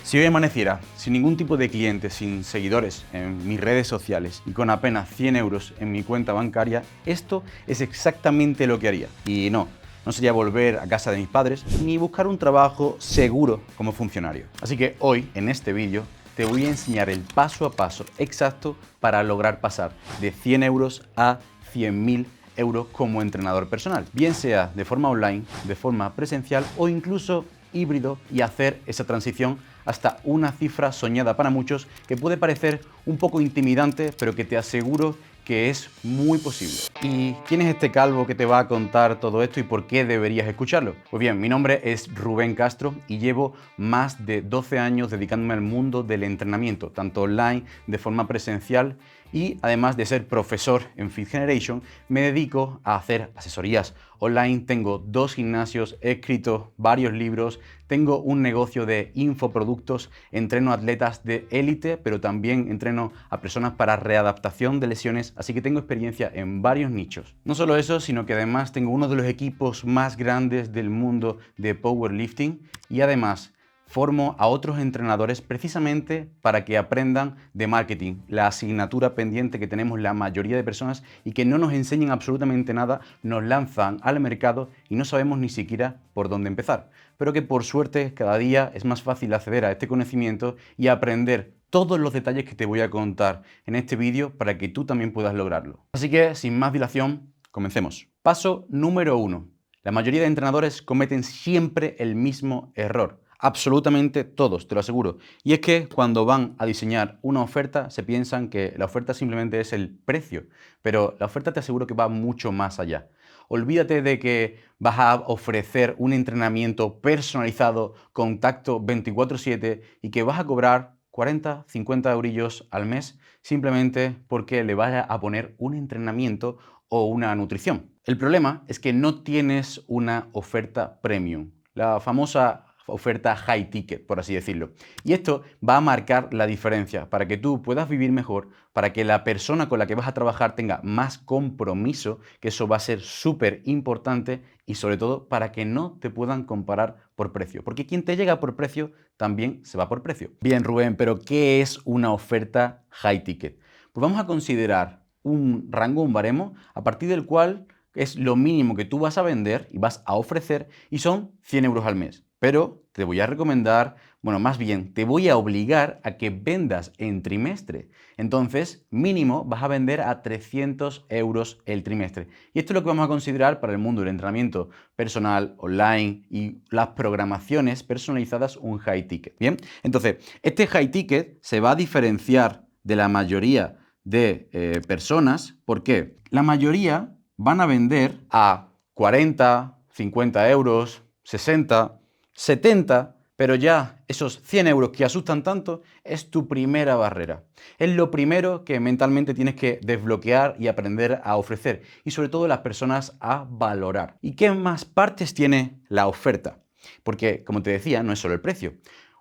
Si hoy amaneciera sin ningún tipo de clientes, sin seguidores en mis redes sociales y con apenas 100 euros en mi cuenta bancaria, esto es exactamente lo que haría. Y no sería volver a casa de mis padres ni buscar un trabajo seguro como funcionario. Así que hoy, en este vídeo, te voy a enseñar el paso a paso exacto para lograr pasar de 100 euros a 100.000 euros como entrenador personal, bien sea de forma online, de forma presencial o incluso híbrido, y hacer esa transición hasta una cifra soñada para muchos que puede parecer un poco intimidante, pero que te aseguro que es muy posible. ¿Y quién es este calvo que te va a contar todo esto y por qué deberías escucharlo? Pues bien, mi nombre es Rubén Castro y llevo más de 12 años dedicándome al mundo del entrenamiento, tanto online, de forma presencial, y además de ser profesor en Fit Generation, me dedico a hacer asesorías online. Tengo 2 gimnasios, he escrito varios libros, tengo un negocio de infoproductos, entreno atletas de élite, pero también entreno a personas para readaptación de lesiones, así que tengo experiencia en varios nichos. No solo eso, sino que además tengo uno de los equipos más grandes del mundo de powerlifting, y además formo a otros entrenadores precisamente para que aprendan de marketing, la asignatura pendiente que tenemos la mayoría de personas y que no nos enseñan absolutamente nada, nos lanzan al mercado y no sabemos ni siquiera por dónde empezar. Pero que por suerte cada día es más fácil acceder a este conocimiento y aprender todos los detalles que te voy a contar en este vídeo para que tú también puedas lograrlo. Así que sin más dilación, comencemos. Paso número 1. La mayoría de entrenadores cometen siempre el mismo error. Absolutamente todos, te lo aseguro. Y es que cuando van a diseñar una oferta se piensan que la oferta simplemente es el precio, pero la oferta te aseguro que va mucho más allá. Olvídate de que vas a ofrecer un entrenamiento personalizado, contacto 24/7 y que vas a cobrar 40, 50 eurillos al mes simplemente porque le vas a poner un entrenamiento o una nutrición. El problema es que no tienes una oferta premium, la famosa oferta high ticket, por así decirlo. Y esto va a marcar la diferencia para que tú puedas vivir mejor, para que la persona con la que vas a trabajar tenga más compromiso, que eso va a ser súper importante, y sobre todo para que no te puedan comparar por precio, porque quien te llega por precio también se va por precio. Bien, Rubén, pero ¿qué es una oferta high ticket? Pues vamos a considerar un rango, un baremo, a partir del cual es lo mínimo que tú vas a vender y vas a ofrecer, y son 100 euros al mes. Pero te voy a recomendar, bueno, más bien, te voy a obligar a que vendas en trimestre. Entonces, mínimo vas a vender a 300 euros el trimestre. Y esto es lo que vamos a considerar para el mundo del entrenamiento personal, online y las programaciones personalizadas, un high ticket. Bien, entonces, este high ticket se va a diferenciar de la mayoría de personas. ¿Por qué? La mayoría van a vender a 40, 50 euros, 60, 70, pero ya esos 100 euros que asustan tanto es tu primera barrera. Es lo primero que mentalmente tienes que desbloquear y aprender a ofrecer, y sobre todo las personas a valorar. ¿Y qué más partes tiene la oferta? Porque, como te decía, no es solo el precio.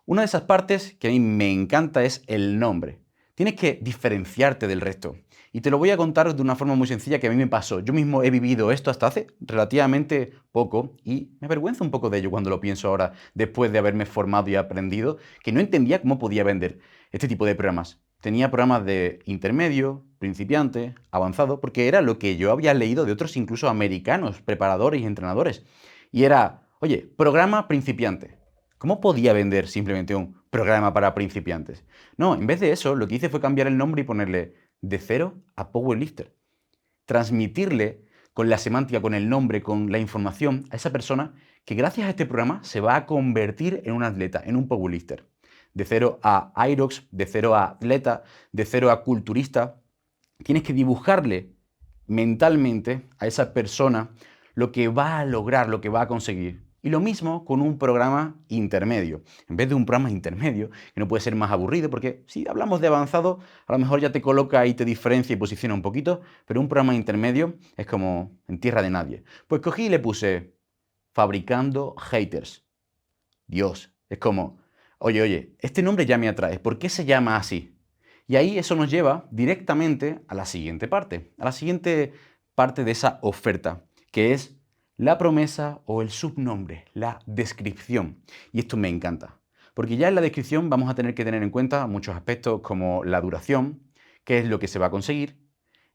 Una de esas partes que a mí me encanta es el nombre. Tienes que diferenciarte del resto. Y te lo voy a contar de una forma muy sencilla que a mí me pasó. Yo mismo he vivido esto hasta hace relativamente poco y me avergüenza un poco de ello cuando lo pienso ahora, después de haberme formado y aprendido, que no entendía cómo podía vender este tipo de programas. Tenía programas de intermedio, principiante, avanzado, porque era lo que yo había leído de otros, incluso americanos, preparadores y entrenadores. Y era, oye, programa principiante. ¿Cómo podía vender simplemente un programa para principiantes? No, en vez de eso, lo que hice fue cambiar el nombre y ponerle de cero a Powerlifter. Transmitirle con la semántica, con el nombre, con la información a esa persona que gracias a este programa se va a convertir en un atleta, en un Powerlifter. De cero a Irox, de cero a atleta, de cero a culturista. Tienes que dibujarle mentalmente a esa persona lo que va a lograr, lo que va a conseguir. Y lo mismo con un programa intermedio. En vez de un programa intermedio, que no puede ser más aburrido, porque si hablamos de avanzado, a lo mejor ya te coloca y te diferencia y posiciona un poquito, pero un programa intermedio es como en tierra de nadie. Pues cogí y le puse fabricando haters. Dios, es como, oye, este nombre ya me atrae, ¿por qué se llama así? Y ahí eso nos lleva directamente a la siguiente parte de esa oferta, que es la promesa o el subnombre, la descripción. Y esto me encanta, porque ya en la descripción vamos a tener que tener en cuenta muchos aspectos como la duración, qué es lo que se va a conseguir,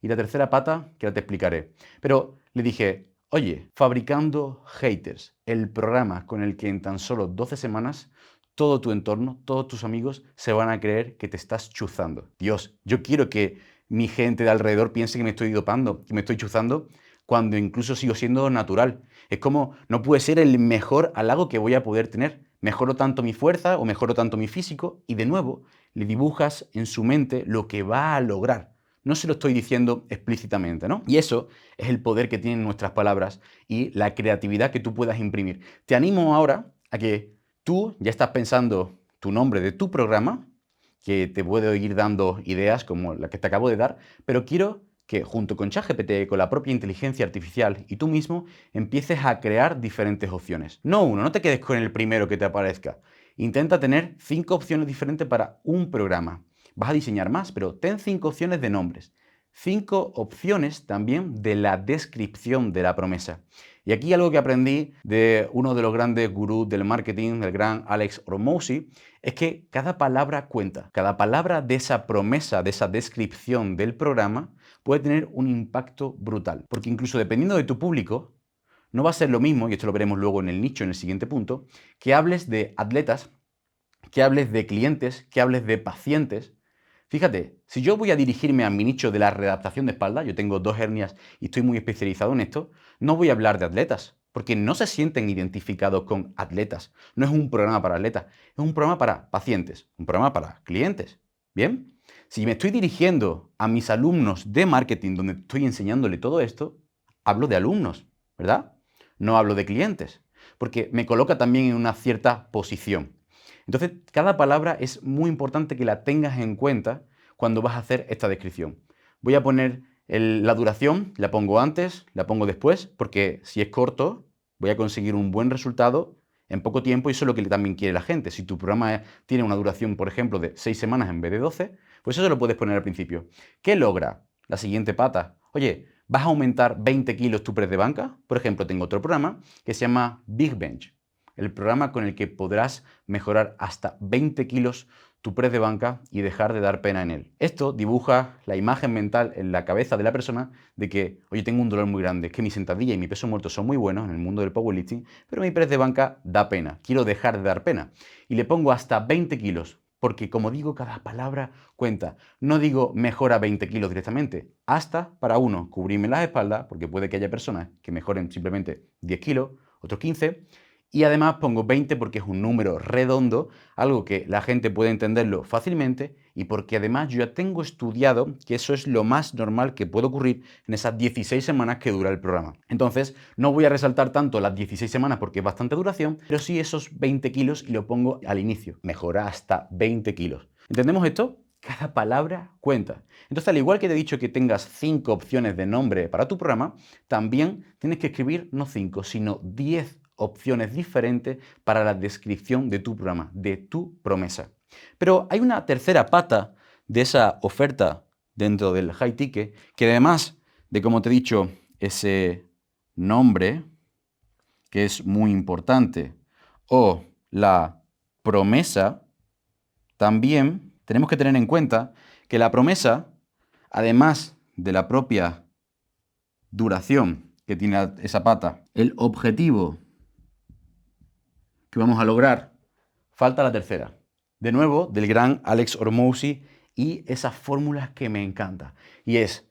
y la tercera pata que ahora te explicaré. Pero le dije, oye, Fabricando Haters, el programa con el que en tan solo 12 semanas todo tu entorno, todos tus amigos se van a creer que te estás chuzando. Dios, yo quiero que mi gente de alrededor piense que me estoy dopando, que me estoy chuzando, cuando incluso sigo siendo natural. Es como, no puede ser el mejor halago que voy a poder tener. Mejoro tanto mi fuerza o mejoro tanto mi físico y de nuevo le dibujas en su mente lo que va a lograr. No se lo estoy diciendo explícitamente, ¿no? Y eso es el poder que tienen nuestras palabras y la creatividad que tú puedas imprimir. Te animo ahora a que tú ya estás pensando tu nombre de tu programa, que te puedo ir dando ideas como la que te acabo de dar, pero quiero que junto con ChatGPT, con la propia inteligencia artificial y tú mismo, empieces a crear diferentes opciones. No uno, no te quedes con el primero que te aparezca. Intenta tener 5 opciones diferentes para un programa. Vas a diseñar más, pero ten 5 opciones de nombres. 5 opciones también de la descripción de la promesa. Y aquí algo que aprendí de uno de los grandes gurús del marketing, el gran Alex Hormozi, es que cada palabra cuenta. Cada palabra de esa promesa, de esa descripción del programa, puede tener un impacto brutal. Porque incluso dependiendo de tu público, no va a ser lo mismo, y esto lo veremos luego en el nicho, en el siguiente punto, que hables de atletas, que hables de clientes, que hables de pacientes. Fíjate, si yo voy a dirigirme a mi nicho de la readaptación de espalda, yo tengo 2 hernias y estoy muy especializado en esto, no voy a hablar de atletas, porque no se sienten identificados con atletas. No es un programa para atletas, es un programa para pacientes, un programa para clientes. ¿Bien? Si me estoy dirigiendo a mis alumnos de marketing, donde estoy enseñándole todo esto, hablo de alumnos, ¿verdad? No hablo de clientes, porque me coloca también en una cierta posición. Entonces, cada palabra es muy importante que la tengas en cuenta cuando vas a hacer esta descripción. Voy a poner la duración, la pongo antes, la pongo después, porque si es corto, voy a conseguir un buen resultado en poco tiempo y eso es lo que también quiere la gente. Si tu programa tiene una duración, por ejemplo, de 6 semanas en vez de 12, pues eso lo puedes poner al principio. ¿Qué logra? La siguiente pata. Oye, ¿vas a aumentar 20 kilos tu press de banca? Por ejemplo, tengo otro programa que se llama Big Bench, el programa con el que podrás mejorar hasta 20 kilos tu press de banca y dejar de dar pena en él. Esto dibuja la imagen mental en la cabeza de la persona de que, oye, tengo un dolor muy grande, es que mi sentadilla y mi peso muerto son muy buenos en el mundo del powerlifting, pero mi press de banca da pena, quiero dejar de dar pena. Y le pongo hasta 20 kilos, porque como digo, cada palabra cuenta. No digo mejora 20 kilos directamente, hasta para uno, cubrirme las espaldas, porque puede que haya personas que mejoren simplemente 10 kilos, otros 15, y además pongo 20 porque es un número redondo, algo que la gente puede entenderlo fácilmente y porque además yo ya tengo estudiado que eso es lo más normal que puede ocurrir en esas 16 semanas que dura el programa. Entonces, no voy a resaltar tanto las 16 semanas porque es bastante duración, pero sí esos 20 kilos y lo pongo al inicio. Mejora hasta 20 kilos. ¿Entendemos esto? Cada palabra cuenta. Entonces, al igual que te he dicho que tengas 5 opciones de nombre para tu programa, también tienes que escribir no 5, sino 10 opciones diferentes para la descripción de tu programa, de tu promesa. Pero hay una tercera pata de esa oferta dentro del high ticket, que además de, como te he dicho, ese nombre, que es muy importante, o la promesa, también tenemos que tener en cuenta que la promesa, además de la propia duración que tiene esa pata, el objetivo que vamos a lograr, falta la tercera. De nuevo, del gran Alex Hormozi y esas fórmulas que me encantan. Y es,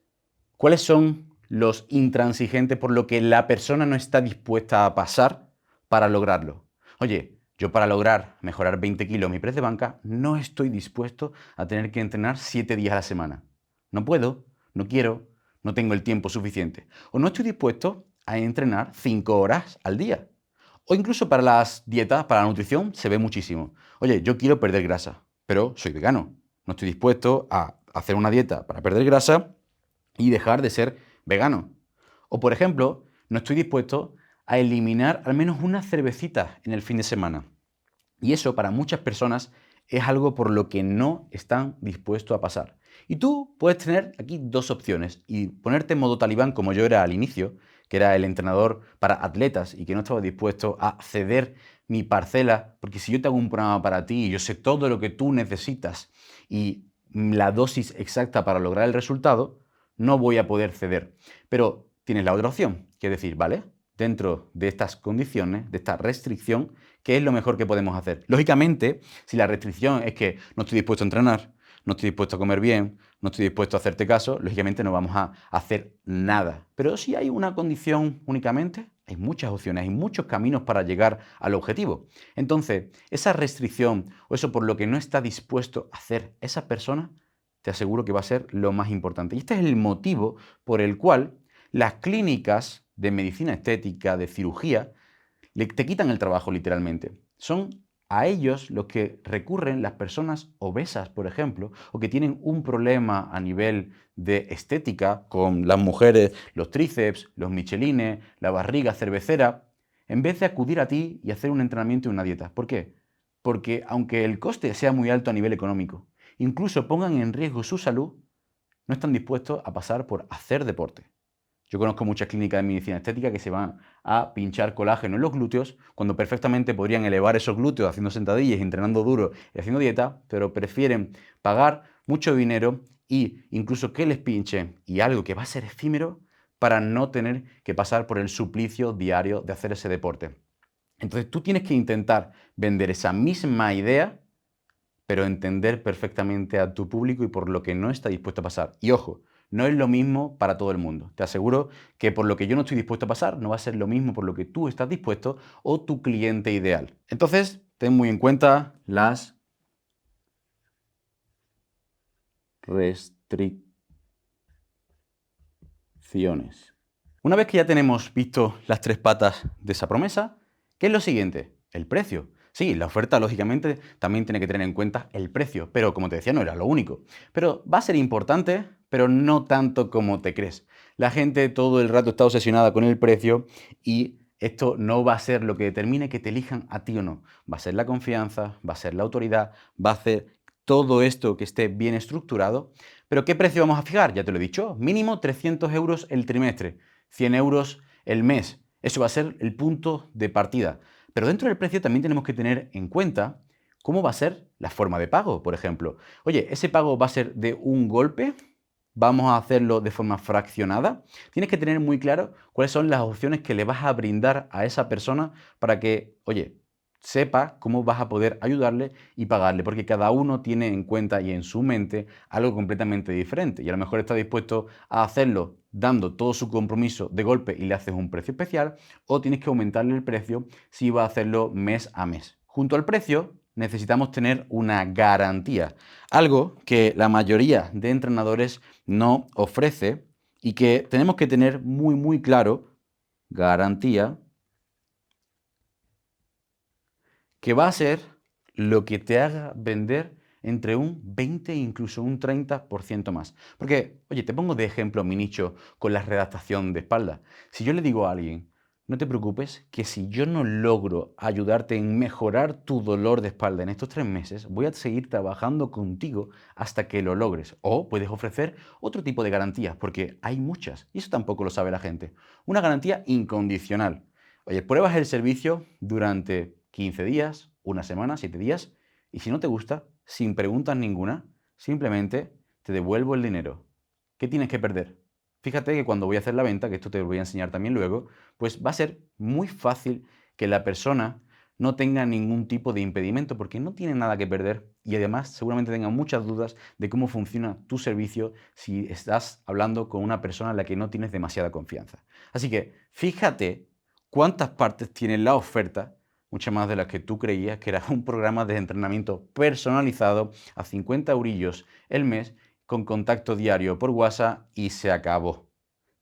¿cuáles son los intransigentes por lo que la persona no está dispuesta a pasar para lograrlo? Oye, yo para lograr mejorar 20 kilos mi press de banca, no estoy dispuesto a tener que entrenar 7 días a la semana. No puedo, no quiero, no tengo el tiempo suficiente. O no estoy dispuesto a entrenar 5 horas al día. O incluso para las dietas, para la nutrición, se ve muchísimo. Oye, yo quiero perder grasa, pero soy vegano. No estoy dispuesto a hacer una dieta para perder grasa y dejar de ser vegano. O, por ejemplo, no estoy dispuesto a eliminar al menos una cervecita en el fin de semana. Y eso para muchas personas es algo por lo que no están dispuestos a pasar. Y tú puedes tener aquí 2 opciones y ponerte en modo talibán como yo era al inicio, que era el entrenador para atletas y que no estaba dispuesto a ceder mi parcela, porque si yo te hago un programa para ti y yo sé todo lo que tú necesitas y la dosis exacta para lograr el resultado, no voy a poder ceder. Pero tienes la otra opción, que es decir, vale, dentro de estas condiciones, de esta restricción, ¿qué es lo mejor que podemos hacer? Lógicamente, si la restricción es que no estoy dispuesto a entrenar, no estoy dispuesto a comer bien, no estoy dispuesto a hacerte caso, lógicamente no vamos a hacer nada. Pero si hay una condición únicamente, hay muchas opciones, hay muchos caminos para llegar al objetivo. Entonces, esa restricción o eso por lo que no está dispuesto a hacer esa persona, te aseguro que va a ser lo más importante. Y este es el motivo por el cual las clínicas de medicina estética, de cirugía, te quitan el trabajo literalmente. Son a ellos los que recurren las personas obesas, por ejemplo, o que tienen un problema a nivel de estética, con las mujeres, los tríceps, los michelines, la barriga cervecera, en vez de acudir a ti y hacer un entrenamiento y una dieta. ¿Por qué? Porque aunque el coste sea muy alto a nivel económico, incluso pongan en riesgo su salud, no están dispuestos a pasar por hacer deporte. Yo conozco muchas clínicas de medicina estética que se van a pinchar colágeno en los glúteos cuando perfectamente podrían elevar esos glúteos haciendo sentadillas, entrenando duro y haciendo dieta, pero prefieren pagar mucho dinero e incluso que les pinchen y algo que va a ser efímero para no tener que pasar por el suplicio diario de hacer ese deporte. Entonces tú tienes que intentar vender esa misma idea, pero entender perfectamente a tu público y por lo que no está dispuesto a pasar. Y ojo, no es lo mismo para todo el mundo. Te aseguro que por lo que yo no estoy dispuesto a pasar, no va a ser lo mismo por lo que tú estás dispuesto o tu cliente ideal. Entonces, ten muy en cuenta las restricciones. Una vez que ya tenemos visto las tres patas de esa promesa, ¿qué es lo siguiente? El precio. Sí, la oferta lógicamente también tiene que tener en cuenta el precio, pero como te decía no era lo único. Pero va a ser importante, pero no tanto como te crees. La gente todo el rato está obsesionada con el precio y esto no va a ser lo que determine que te elijan a ti o no. Va a ser la confianza, va a ser la autoridad, va a ser todo esto que esté bien estructurado. Pero ¿qué precio vamos a fijar? Ya te lo he dicho, mínimo 300 euros el trimestre, 100 euros el mes. Eso va a ser el punto de partida. Pero dentro del precio también tenemos que tener en cuenta cómo va a ser la forma de pago, por ejemplo. Oye, ¿ese pago va a ser de un golpe? ¿Vamos a hacerlo de forma fraccionada? Tienes que tener muy claro cuáles son las opciones que le vas a brindar a esa persona para que, oye, sepa cómo vas a poder ayudarle y pagarle, porque cada uno tiene en cuenta y en su mente algo completamente diferente y a lo mejor está dispuesto a hacerlo dando todo su compromiso de golpe y le haces un precio especial, o tienes que aumentarle el precio si va a hacerlo mes a mes. Junto al precio necesitamos tener una garantía, algo que la mayoría de entrenadores no ofrece y que tenemos que tener muy claro. Garantía que va a ser lo que te haga vender entre un 20 e incluso un 30% más. Porque, oye, te pongo de ejemplo mi nicho con la redactación de espalda. Si yo le digo a alguien, no te preocupes, que si yo no logro ayudarte en mejorar tu dolor de espalda en estos 3 meses, voy a seguir trabajando contigo hasta que lo logres. O puedes ofrecer otro tipo de garantías, porque hay muchas, y eso tampoco lo sabe la gente. Una garantía incondicional. Oye, pruebas el servicio durante 15 días, una semana, 7 días, y si no te gusta, sin preguntas ninguna, simplemente te devuelvo el dinero. ¿Qué tienes que perder? Fíjate que cuando voy a hacer la venta, que esto te lo voy a enseñar también luego, pues va a ser muy fácil que la persona no tenga ningún tipo de impedimento porque no tiene nada que perder y además seguramente tenga muchas dudas de cómo funciona tu servicio si estás hablando con una persona a la que no tienes demasiada confianza. Así que fíjate cuántas partes tiene la oferta, muchas más de las que tú creías, que era un programa de entrenamiento personalizado a 50 eurillos el mes con contacto diario por WhatsApp y se acabó.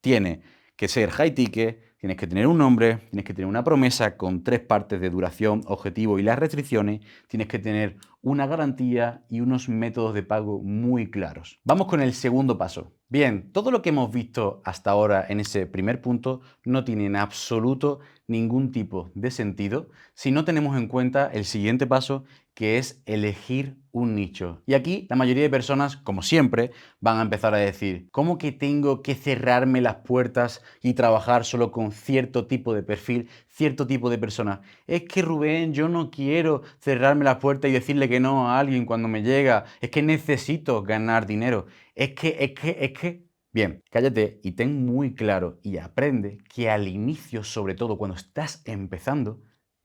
Tiene que ser high ticket, tienes que tener un nombre, tienes que tener una promesa con 3 partes de duración, objetivo y las restricciones, tienes que tener una garantía y unos métodos de pago muy claros. Vamos con el segundo paso. Bien, todo lo que hemos visto hasta ahora en ese primer punto no tiene en absoluto ningún tipo de sentido si no tenemos en cuenta el siguiente paso, que es elegir un nicho. Y aquí la mayoría de personas, como siempre, van a empezar a decir, ¿cómo que tengo que cerrarme las puertas y trabajar solo con cierto tipo de perfil, cierto tipo de persona? Es que Rubén, yo no quiero cerrarme las puertas y decirle que no a alguien cuando me llega, es que necesito ganar dinero. Es que. Bien, cállate y ten muy claro y aprende que al inicio, sobre todo cuando estás empezando,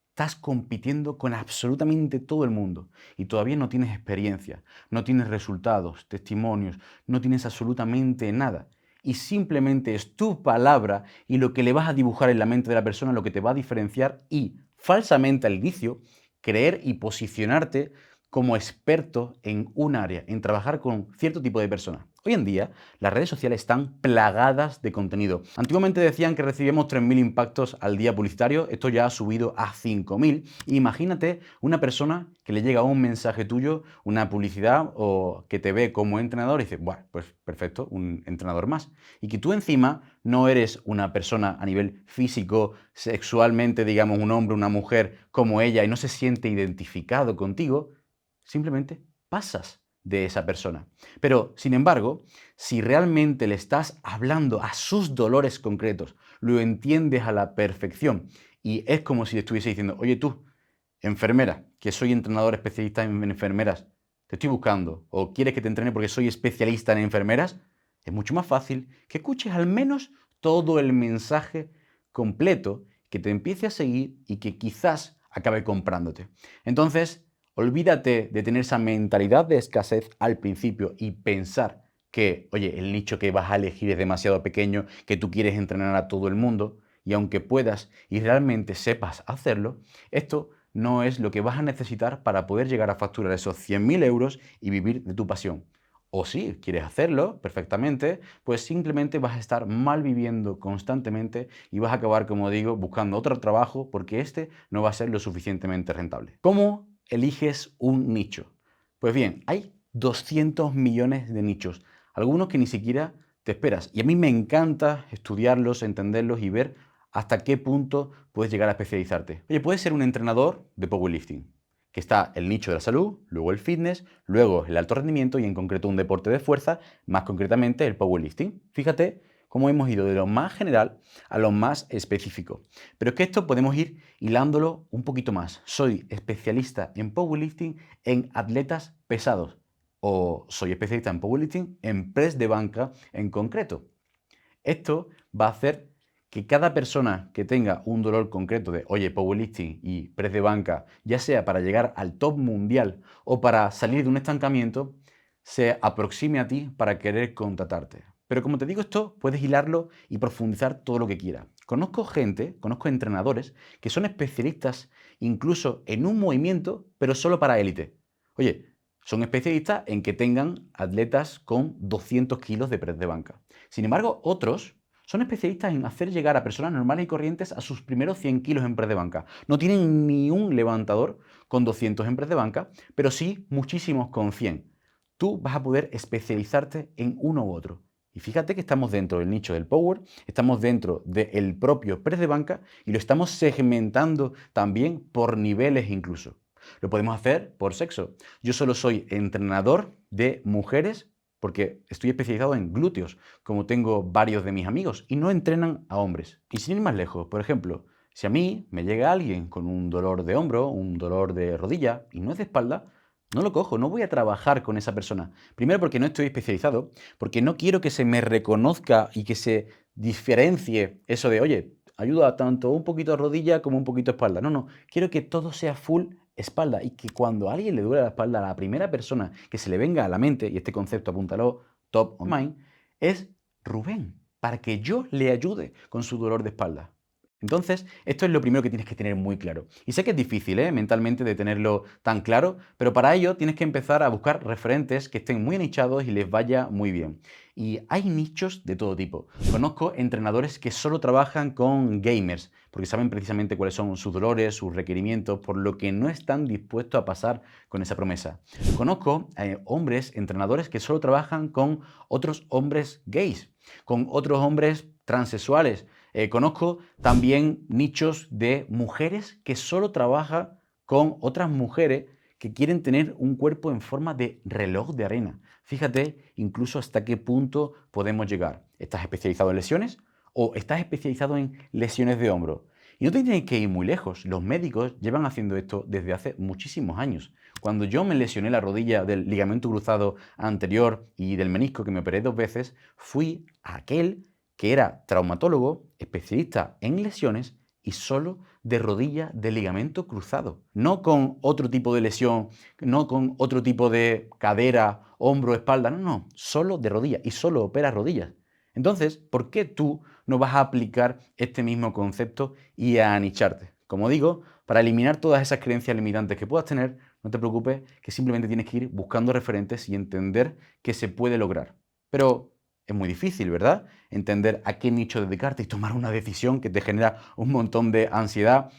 estás compitiendo con absolutamente todo el mundo y todavía no tienes experiencia, no tienes resultados, testimonios, no tienes absolutamente nada. Y simplemente es tu palabra y lo que le vas a dibujar en la mente de la persona lo que te va a diferenciar y, falsamente al inicio, creer y posicionarte como experto en un área, en trabajar con cierto tipo de personas. Hoy en día, las redes sociales están plagadas de contenido. Antiguamente decían que recibíamos 3.000 impactos al día publicitario, esto ya ha subido a 5.000. Imagínate una persona que le llega un mensaje tuyo, una publicidad o que te ve como entrenador y dice, bueno, pues perfecto, un entrenador más. Y que tú encima no eres una persona a nivel físico, sexualmente, digamos, un hombre, una mujer como ella y no se siente identificado contigo, simplemente pasas de esa persona. Pero, sin embargo, si realmente le estás hablando a sus dolores concretos, lo entiendes a la perfección y es como si le estuviese diciendo, oye tú, enfermera, que soy entrenador especialista en enfermeras, te estoy buscando o quieres que te entrene porque soy especialista en enfermeras, es mucho más fácil que escuches al menos todo el mensaje completo, que te empiece a seguir y que quizás acabe comprándote. Entonces, olvídate de tener esa mentalidad de escasez al principio y pensar que, oye, el nicho que vas a elegir es demasiado pequeño, que tú quieres entrenar a todo el mundo y aunque puedas y realmente sepas hacerlo, esto no es lo que vas a necesitar para poder llegar a facturar esos 100.000 euros y vivir de tu pasión. O si quieres hacerlo perfectamente, pues simplemente vas a estar mal viviendo constantemente y vas a acabar, como digo, buscando otro trabajo porque este no va a ser lo suficientemente rentable. ¿Cómo eliges un nicho? Pues bien, hay 200 millones de nichos, algunos que ni siquiera te esperas. Y a mí me encanta estudiarlos, entenderlos y ver hasta qué punto puedes llegar a especializarte. Oye, puedes ser un entrenador de powerlifting, que está el nicho de la salud, luego el fitness, luego el alto rendimiento y en concreto un deporte de fuerza, más concretamente el powerlifting. Fíjate cómo hemos ido de lo más general a lo más específico. Pero es que esto podemos ir hilándolo un poquito más. Soy especialista en powerlifting en atletas pesados o soy especialista en powerlifting en press de banca en concreto. Esto va a hacer que cada persona que tenga un dolor concreto de, oye, powerlifting y press de banca, ya sea para llegar al top mundial o para salir de un estancamiento, se aproxime a ti para querer contratarte. Pero como te digo esto, puedes hilarlo y profundizar todo lo que quieras. Conozco gente, conozco entrenadores que son especialistas incluso en un movimiento, pero solo para élite. Oye, son especialistas en que tengan atletas con 200 kilos de press de banca. Sin embargo, otros son especialistas en hacer llegar a personas normales y corrientes a sus primeros 100 kilos en press de banca. No tienen ni un levantador con 200 en press de banca, pero sí muchísimos con 100. Tú vas a poder especializarte en uno u otro. Y fíjate que estamos dentro del nicho del power, estamos dentro del propio press de banca y lo estamos segmentando también por niveles incluso. Lo podemos hacer por sexo. Yo solo soy entrenador de mujeres porque estoy especializado en glúteos, como tengo varios de mis amigos, y no entrenan a hombres. Y sin ir más lejos, por ejemplo, si a mí me llega alguien con un dolor de hombro, un dolor de rodilla, y no es de espalda, no lo cojo, no voy a trabajar con esa persona. Primero porque no estoy especializado, porque no quiero que se me reconozca y que se diferencie eso de, oye, ayuda tanto un poquito a rodilla como un poquito a espalda. No, no, quiero que todo sea full espalda y que cuando a alguien le duele la espalda, la primera persona que se le venga a la mente, y este concepto apúntalo, top of mind, es Rubén, para que yo le ayude con su dolor de espalda. Entonces, esto es lo primero que tienes que tener muy claro. Y sé que es difícil, mentalmente de tenerlo tan claro, pero para ello tienes que empezar a buscar referentes que estén muy nichados y les vaya muy bien. Y hay nichos de todo tipo. Conozco entrenadores que solo trabajan con gamers, porque saben precisamente cuáles son sus dolores, sus requerimientos, por lo que no están dispuestos a pasar con esa promesa. Conozco hombres, entrenadores que solo trabajan con otros hombres gays, con otros hombres transexuales. Conozco también nichos de mujeres que solo trabajan con otras mujeres que quieren tener un cuerpo en forma de reloj de arena. Fíjate incluso hasta qué punto podemos llegar. ¿Estás especializado en lesiones o estás especializado en lesiones de hombro? Y no te tienes que ir muy lejos. Los médicos llevan haciendo esto desde hace muchísimos años. Cuando yo me lesioné la rodilla del ligamento cruzado anterior y del menisco, que me operé 2 veces, fui a aquel que era traumatólogo, especialista en lesiones y solo de rodilla de ligamento cruzado. No con otro tipo de lesión, no con otro tipo de cadera, hombro, espalda, no, solo de rodilla y solo opera rodillas. Entonces, ¿por qué tú no vas a aplicar este mismo concepto y a anicharte? Como digo, para eliminar todas esas creencias limitantes que puedas tener, no te preocupes, que simplemente tienes que ir buscando referentes y entender que se puede lograr. Pero es muy difícil, ¿verdad? Entender a qué nicho dedicarte y tomar una decisión que te genera un montón de ansiedad.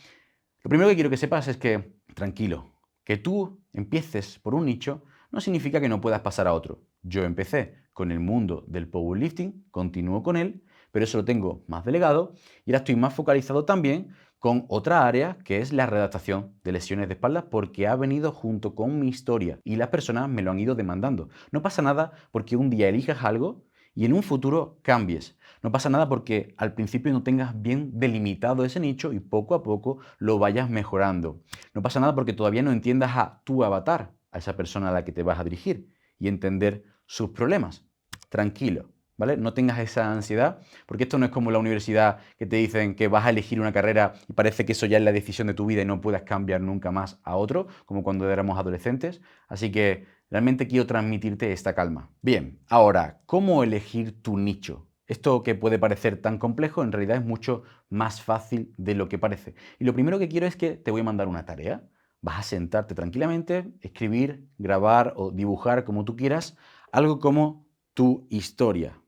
Lo primero que quiero que sepas es que, tranquilo, que tú empieces por un nicho no significa que no puedas pasar a otro. Yo empecé con el mundo del powerlifting, continúo con él, pero eso lo tengo más delegado y ahora estoy más focalizado también con otra área que es la redactación de lesiones de espalda porque ha venido junto con mi historia y las personas me lo han ido demandando. No pasa nada porque un día elijas algo y en un futuro cambies. No pasa nada porque al principio no tengas bien delimitado ese nicho y poco a poco lo vayas mejorando. No pasa nada porque todavía no entiendas a tu avatar, a esa persona a la que te vas a dirigir y entender sus problemas. Tranquilo, ¿vale? No tengas esa ansiedad, porque esto no es como la universidad que te dicen que vas a elegir una carrera y parece que eso ya es la decisión de tu vida y no puedas cambiar nunca más a otro, como cuando éramos adolescentes. Así que realmente quiero transmitirte esta calma. Bien, ahora, ¿cómo elegir tu nicho? Esto que puede parecer tan complejo, en realidad es mucho más fácil de lo que parece. Y lo primero que quiero es que te voy a mandar una tarea. Vas a sentarte tranquilamente, escribir, grabar o dibujar como tú quieras, algo como tu historia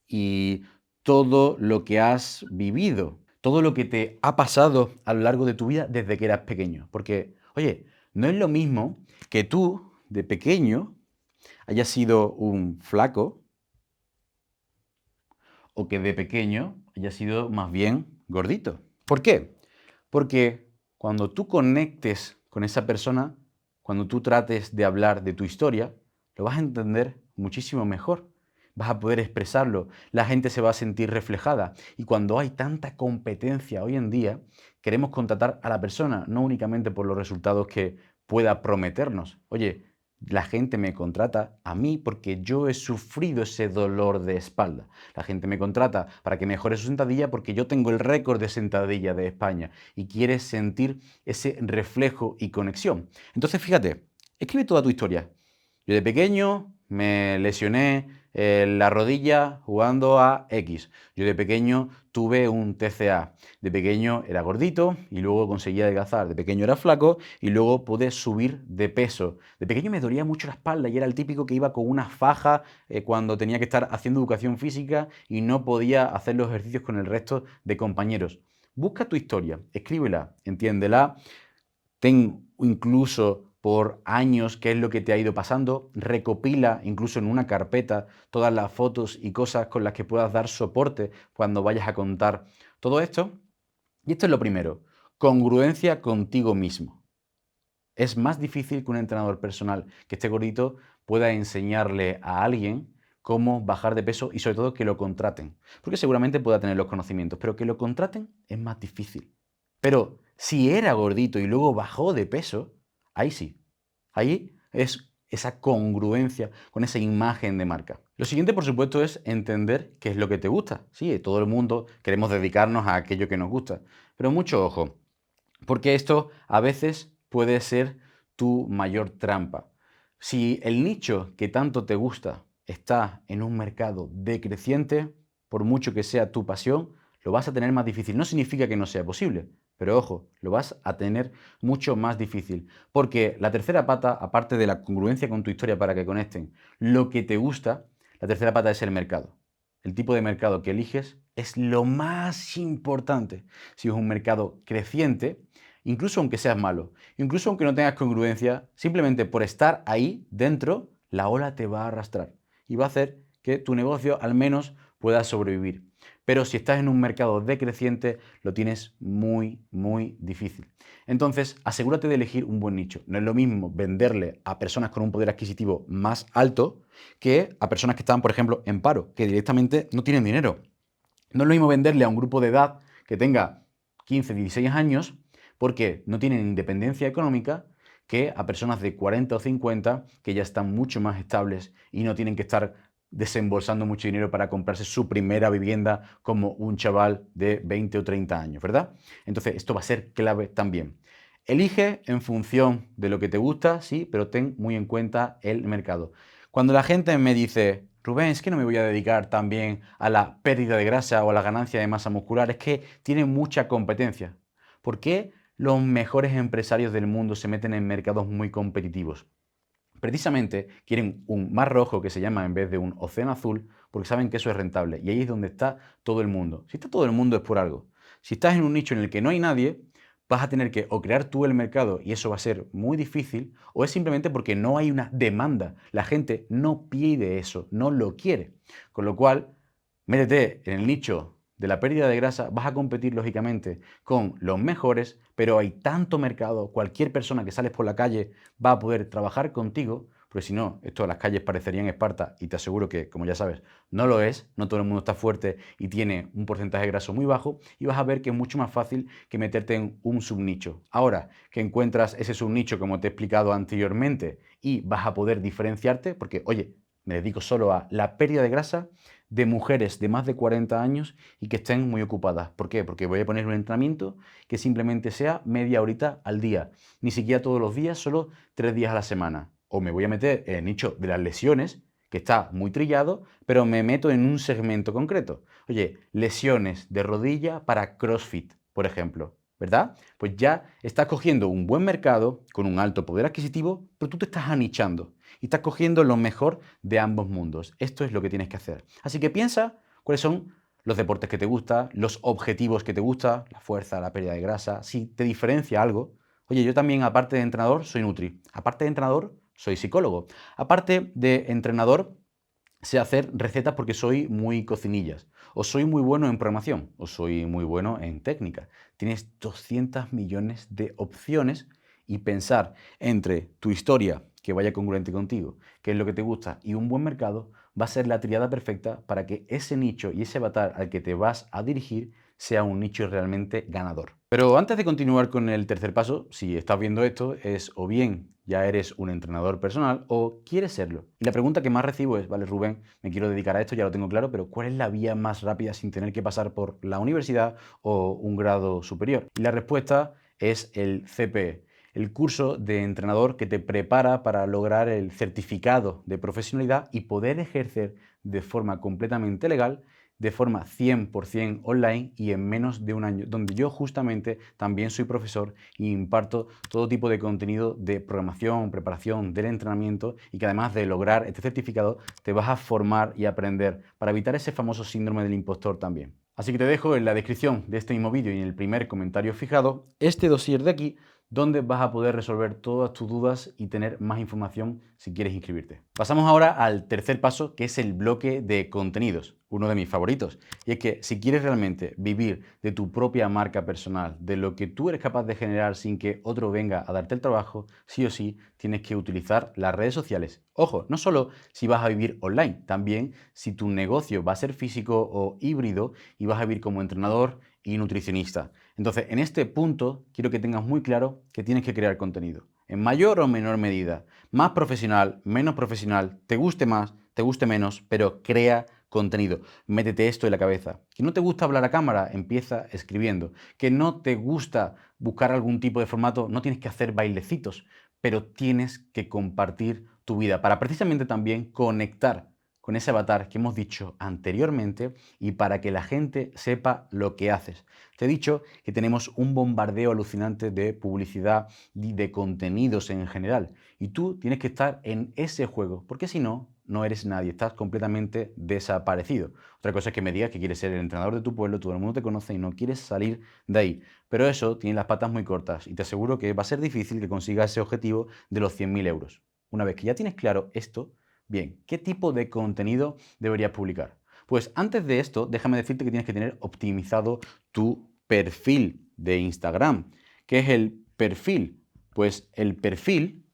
y todo lo que has vivido, todo lo que te ha pasado a lo largo de tu vida desde que eras pequeño. Porque, oye, no es lo mismo que tú, de pequeño, hayas sido un flaco o que de pequeño hayas sido más bien gordito. ¿Por qué? Porque cuando tú conectes con esa persona, cuando tú trates de hablar de tu historia, lo vas a entender muchísimo mejor. Vas a poder expresarlo, la gente se va a sentir reflejada. Y cuando hay tanta competencia hoy en día, queremos contratar a la persona, no únicamente por los resultados que pueda prometernos. Oye, la gente me contrata a mí porque yo he sufrido ese dolor de espalda. La gente me contrata para que mejore su sentadilla porque yo tengo el récord de sentadilla de España y quieres sentir ese reflejo y conexión. Entonces, fíjate, escribe toda tu historia. Yo de pequeño me lesioné la rodilla jugando a X. Yo de pequeño tuve un TCA. De pequeño era gordito y luego conseguí adelgazar. De pequeño era flaco y luego pude subir de peso. De pequeño me dolía mucho la espalda y era el típico que iba con una faja cuando tenía que estar haciendo educación física y no podía hacer los ejercicios con el resto de compañeros. Busca tu historia, escríbela, entiéndela, ten incluso por años qué es lo que te ha ido pasando, recopila incluso en una carpeta todas las fotos y cosas con las que puedas dar soporte cuando vayas a contar todo esto. Y esto es lo primero, congruencia contigo mismo. Es más difícil que un entrenador personal que esté gordito pueda enseñarle a alguien cómo bajar de peso y sobre todo que lo contraten. Porque seguramente pueda tener los conocimientos, pero que lo contraten es más difícil. Pero si era gordito y luego bajó de peso, ahí sí. Ahí es esa congruencia con esa imagen de marca. Lo siguiente, por supuesto, es entender qué es lo que te gusta. Sí, todo el mundo queremos dedicarnos a aquello que nos gusta. Pero mucho ojo, porque esto a veces puede ser tu mayor trampa. Si el nicho que tanto te gusta está en un mercado decreciente, por mucho que sea tu pasión, lo vas a tener más difícil. No significa que no sea posible, pero ojo, lo vas a tener mucho más difícil. Porque la tercera pata, aparte de la congruencia con tu historia para que conecten lo que te gusta, la tercera pata es el mercado. el tipo de mercado que eliges es lo más importante. Si es un mercado creciente, incluso aunque seas malo, incluso aunque no tengas congruencia, simplemente por estar ahí dentro, la ola te va a arrastrar y va a hacer que tu negocio al menos pueda sobrevivir. Pero si estás en un mercado decreciente, lo tienes muy, muy difícil. Entonces, asegúrate de elegir un buen nicho. No es lo mismo venderle a personas con un poder adquisitivo más alto que a personas que están, por ejemplo, en paro, que directamente no tienen dinero. No es lo mismo venderle a un grupo de edad que tenga 15, 16 años porque no tienen independencia económica que a personas de 40 o 50 que ya están mucho más estables y no tienen que estar desembolsando mucho dinero para comprarse su primera vivienda como un chaval de 20 o 30 años, ¿verdad? Entonces, esto va a ser clave también. Elige en función de lo que te gusta, sí, pero ten muy en cuenta el mercado. Cuando la gente me dice, Rubén, es que no me voy a dedicar también a la pérdida de grasa o a la ganancia de masa muscular, es que tiene mucha competencia. ¿Por qué los mejores empresarios del mundo se meten en mercados muy competitivos? Precisamente quieren un mar rojo que se llama en vez de un océano azul porque saben que eso es rentable y ahí es donde está todo el mundo. Si está todo el mundo es por algo. Si estás en un nicho en el que no hay nadie, vas a tener que o crear tú el mercado y eso va a ser muy difícil o es simplemente porque no hay una demanda. La gente no pide eso, no lo quiere. Con lo cual, métete en el nicho de la pérdida de grasa, vas a competir lógicamente con los mejores, pero hay tanto mercado, cualquier persona que sales por la calle va a poder trabajar contigo, porque si no, esto las calles parecerían Esparta y te aseguro que, como ya sabes, no lo es, no todo el mundo está fuerte y tiene un porcentaje graso muy bajo y vas a ver que es mucho más fácil que meterte en un subnicho. Ahora que encuentras ese subnicho, como te he explicado anteriormente, y vas a poder diferenciarte, porque, oye, me dedico solo a la pérdida de grasa de mujeres de más de 40 años y que estén muy ocupadas. ¿Por qué? Porque voy a poner un entrenamiento que simplemente sea media horita al día, ni siquiera todos los días, solo 3 días a la semana. O me voy a meter en el nicho de las lesiones, que está muy trillado, pero me meto en un segmento concreto. Oye, lesiones de rodilla para CrossFit, por ejemplo, ¿verdad? Pues ya estás cogiendo un buen mercado con un alto poder adquisitivo, pero tú te estás anichando y estás cogiendo lo mejor de ambos mundos. Esto es lo que tienes que hacer. Así que piensa cuáles son los deportes que te gustan, los objetivos que te gustan, la fuerza, la pérdida de grasa, si te diferencia algo. Oye, yo también, aparte de entrenador, soy nutri. Aparte de entrenador, soy psicólogo. Aparte de entrenador, sé hacer recetas porque soy muy cocinillas. O soy muy bueno en programación. O soy muy bueno en técnica. Tienes 200 millones de opciones y pensar entre tu historia, que vaya congruente contigo, qué es lo que te gusta y un buen mercado, va a ser la triada perfecta para que ese nicho y ese avatar al que te vas a dirigir sea un nicho realmente ganador. Pero antes de continuar con el tercer paso, si estás viendo esto, es o bien ya eres un entrenador personal o quieres serlo. Y la pregunta que más recibo es, vale, Rubén, me quiero dedicar a esto, ya lo tengo claro, pero ¿cuál es la vía más rápida sin tener que pasar por la universidad o un grado superior? Y la respuesta es el CPE, el curso de entrenador que te prepara para lograr el certificado de profesionalidad y poder ejercer de forma completamente legal, de forma 100% online y en menos de un año, donde yo justamente también soy profesor y imparto todo tipo de contenido de programación, preparación del entrenamiento y que además de lograr este certificado te vas a formar y aprender para evitar ese famoso síndrome del impostor también. Así que te dejo en la descripción de este mismo vídeo y en el primer comentario fijado este dossier de aquí donde vas a poder resolver todas tus dudas y tener más información si quieres inscribirte. Pasamos ahora al tercer paso, que es el bloque de contenidos, uno de mis favoritos. Y es que si quieres realmente vivir de tu propia marca personal, de lo que tú eres capaz de generar sin que otro venga a darte el trabajo, sí o sí tienes que utilizar las redes sociales. Ojo, no solo si vas a vivir online, también si tu negocio va a ser físico o híbrido y vas a vivir como entrenador y nutricionista. Entonces, en este punto, quiero que tengas muy claro que tienes que crear contenido, en mayor o menor medida, más profesional, menos profesional, te guste más, te guste menos, pero crea contenido. Métete esto en la cabeza. Que no te gusta hablar a cámara, empieza escribiendo. Que no te gusta buscar algún tipo de formato, no tienes que hacer bailecitos, pero tienes que compartir tu vida para precisamente también conectar con ese avatar que hemos dicho anteriormente y para que la gente sepa lo que haces. Te he dicho que tenemos un bombardeo alucinante de publicidad y de contenidos en general y tú tienes que estar en ese juego porque si no, no eres nadie, estás completamente desaparecido. Otra cosa es que me digas que quieres ser el entrenador de tu pueblo, todo el mundo te conoce y no quieres salir de ahí. Pero eso tiene las patas muy cortas y te aseguro que va a ser difícil que consigas ese objetivo de los 100.000 euros. Una vez que ya tienes claro esto, bien, ¿qué tipo de contenido deberías publicar? Pues antes de esto, déjame decirte que tienes que tener optimizado tu perfil de Instagram. ¿Qué es el perfil? Pues el perfil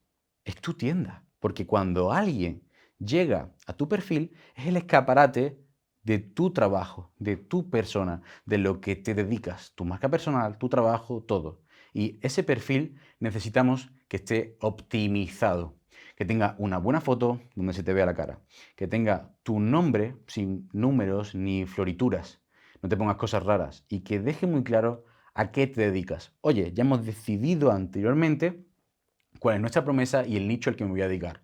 es tu tienda, porque cuando alguien llega a tu perfil, es el escaparate de tu trabajo, de tu persona, de lo que te dedicas, tu marca personal, tu trabajo, todo. Y ese perfil necesitamos que esté optimizado, que tenga una buena foto donde se te vea la cara, que tenga tu nombre sin números ni florituras, no te pongas cosas raras y que deje muy claro a qué te dedicas. Oye, ya hemos decidido anteriormente cuál es nuestra promesa y el nicho al que me voy a dedicar.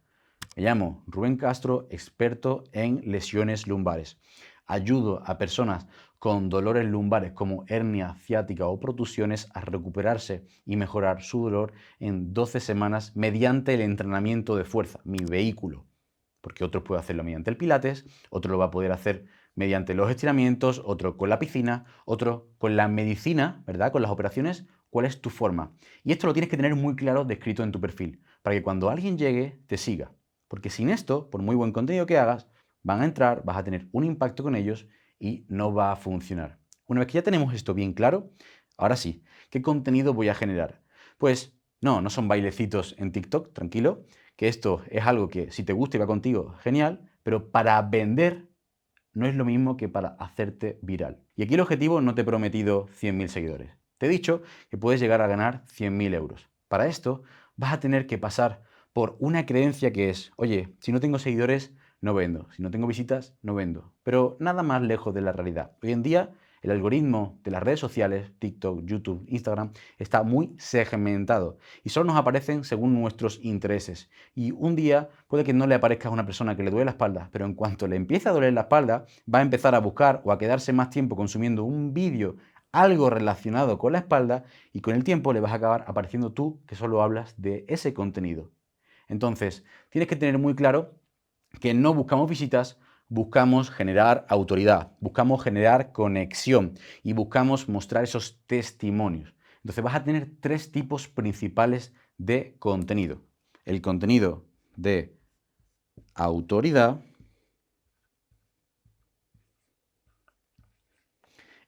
Me llamo Rubén Castro, experto en lesiones lumbares. Ayudo a personas con dolores lumbares como hernia ciática o protusiones a recuperarse y mejorar su dolor en 12 semanas mediante el entrenamiento de fuerza, mi vehículo. Porque otro puede hacerlo mediante el pilates, otro lo va a poder hacer mediante los estiramientos, otro con la piscina, otro con la medicina, ¿verdad? Con las operaciones. ¿Cuál es tu forma? Y esto lo tienes que tener muy claro descrito en tu perfil, para que cuando alguien llegue te siga. Porque sin esto, por muy buen contenido que hagas, van a entrar, vas a tener un impacto con ellos y no va a funcionar. Una vez que ya tenemos esto bien claro, ahora sí, ¿qué contenido voy a generar? Pues no son bailecitos en TikTok, tranquilo, que esto es algo que si te gusta y va contigo, genial, pero para vender no es lo mismo que para hacerte viral. Y aquí el objetivo no te he prometido 100.000 seguidores. Te he dicho que puedes llegar a ganar 100.000 euros. Para esto vas a tener que pasar por una creencia que es, oye, si no tengo seguidores, no vendo. Si no tengo visitas, no vendo. Pero nada más lejos de la realidad. Hoy en día el algoritmo de las redes sociales, TikTok, YouTube, Instagram, está muy segmentado y solo nos aparecen según nuestros intereses. Y un día puede que no le aparezca a una persona que le duele la espalda, pero en cuanto le empiece a doler la espalda, va a empezar a buscar o a quedarse más tiempo consumiendo un vídeo algo relacionado con la espalda y con el tiempo le vas a acabar apareciendo tú que solo hablas de ese contenido. Entonces, tienes que tener muy claro que no buscamos visitas, buscamos generar autoridad, buscamos generar conexión y buscamos mostrar esos testimonios. Entonces vas a tener tres tipos principales de contenido. El contenido de autoridad,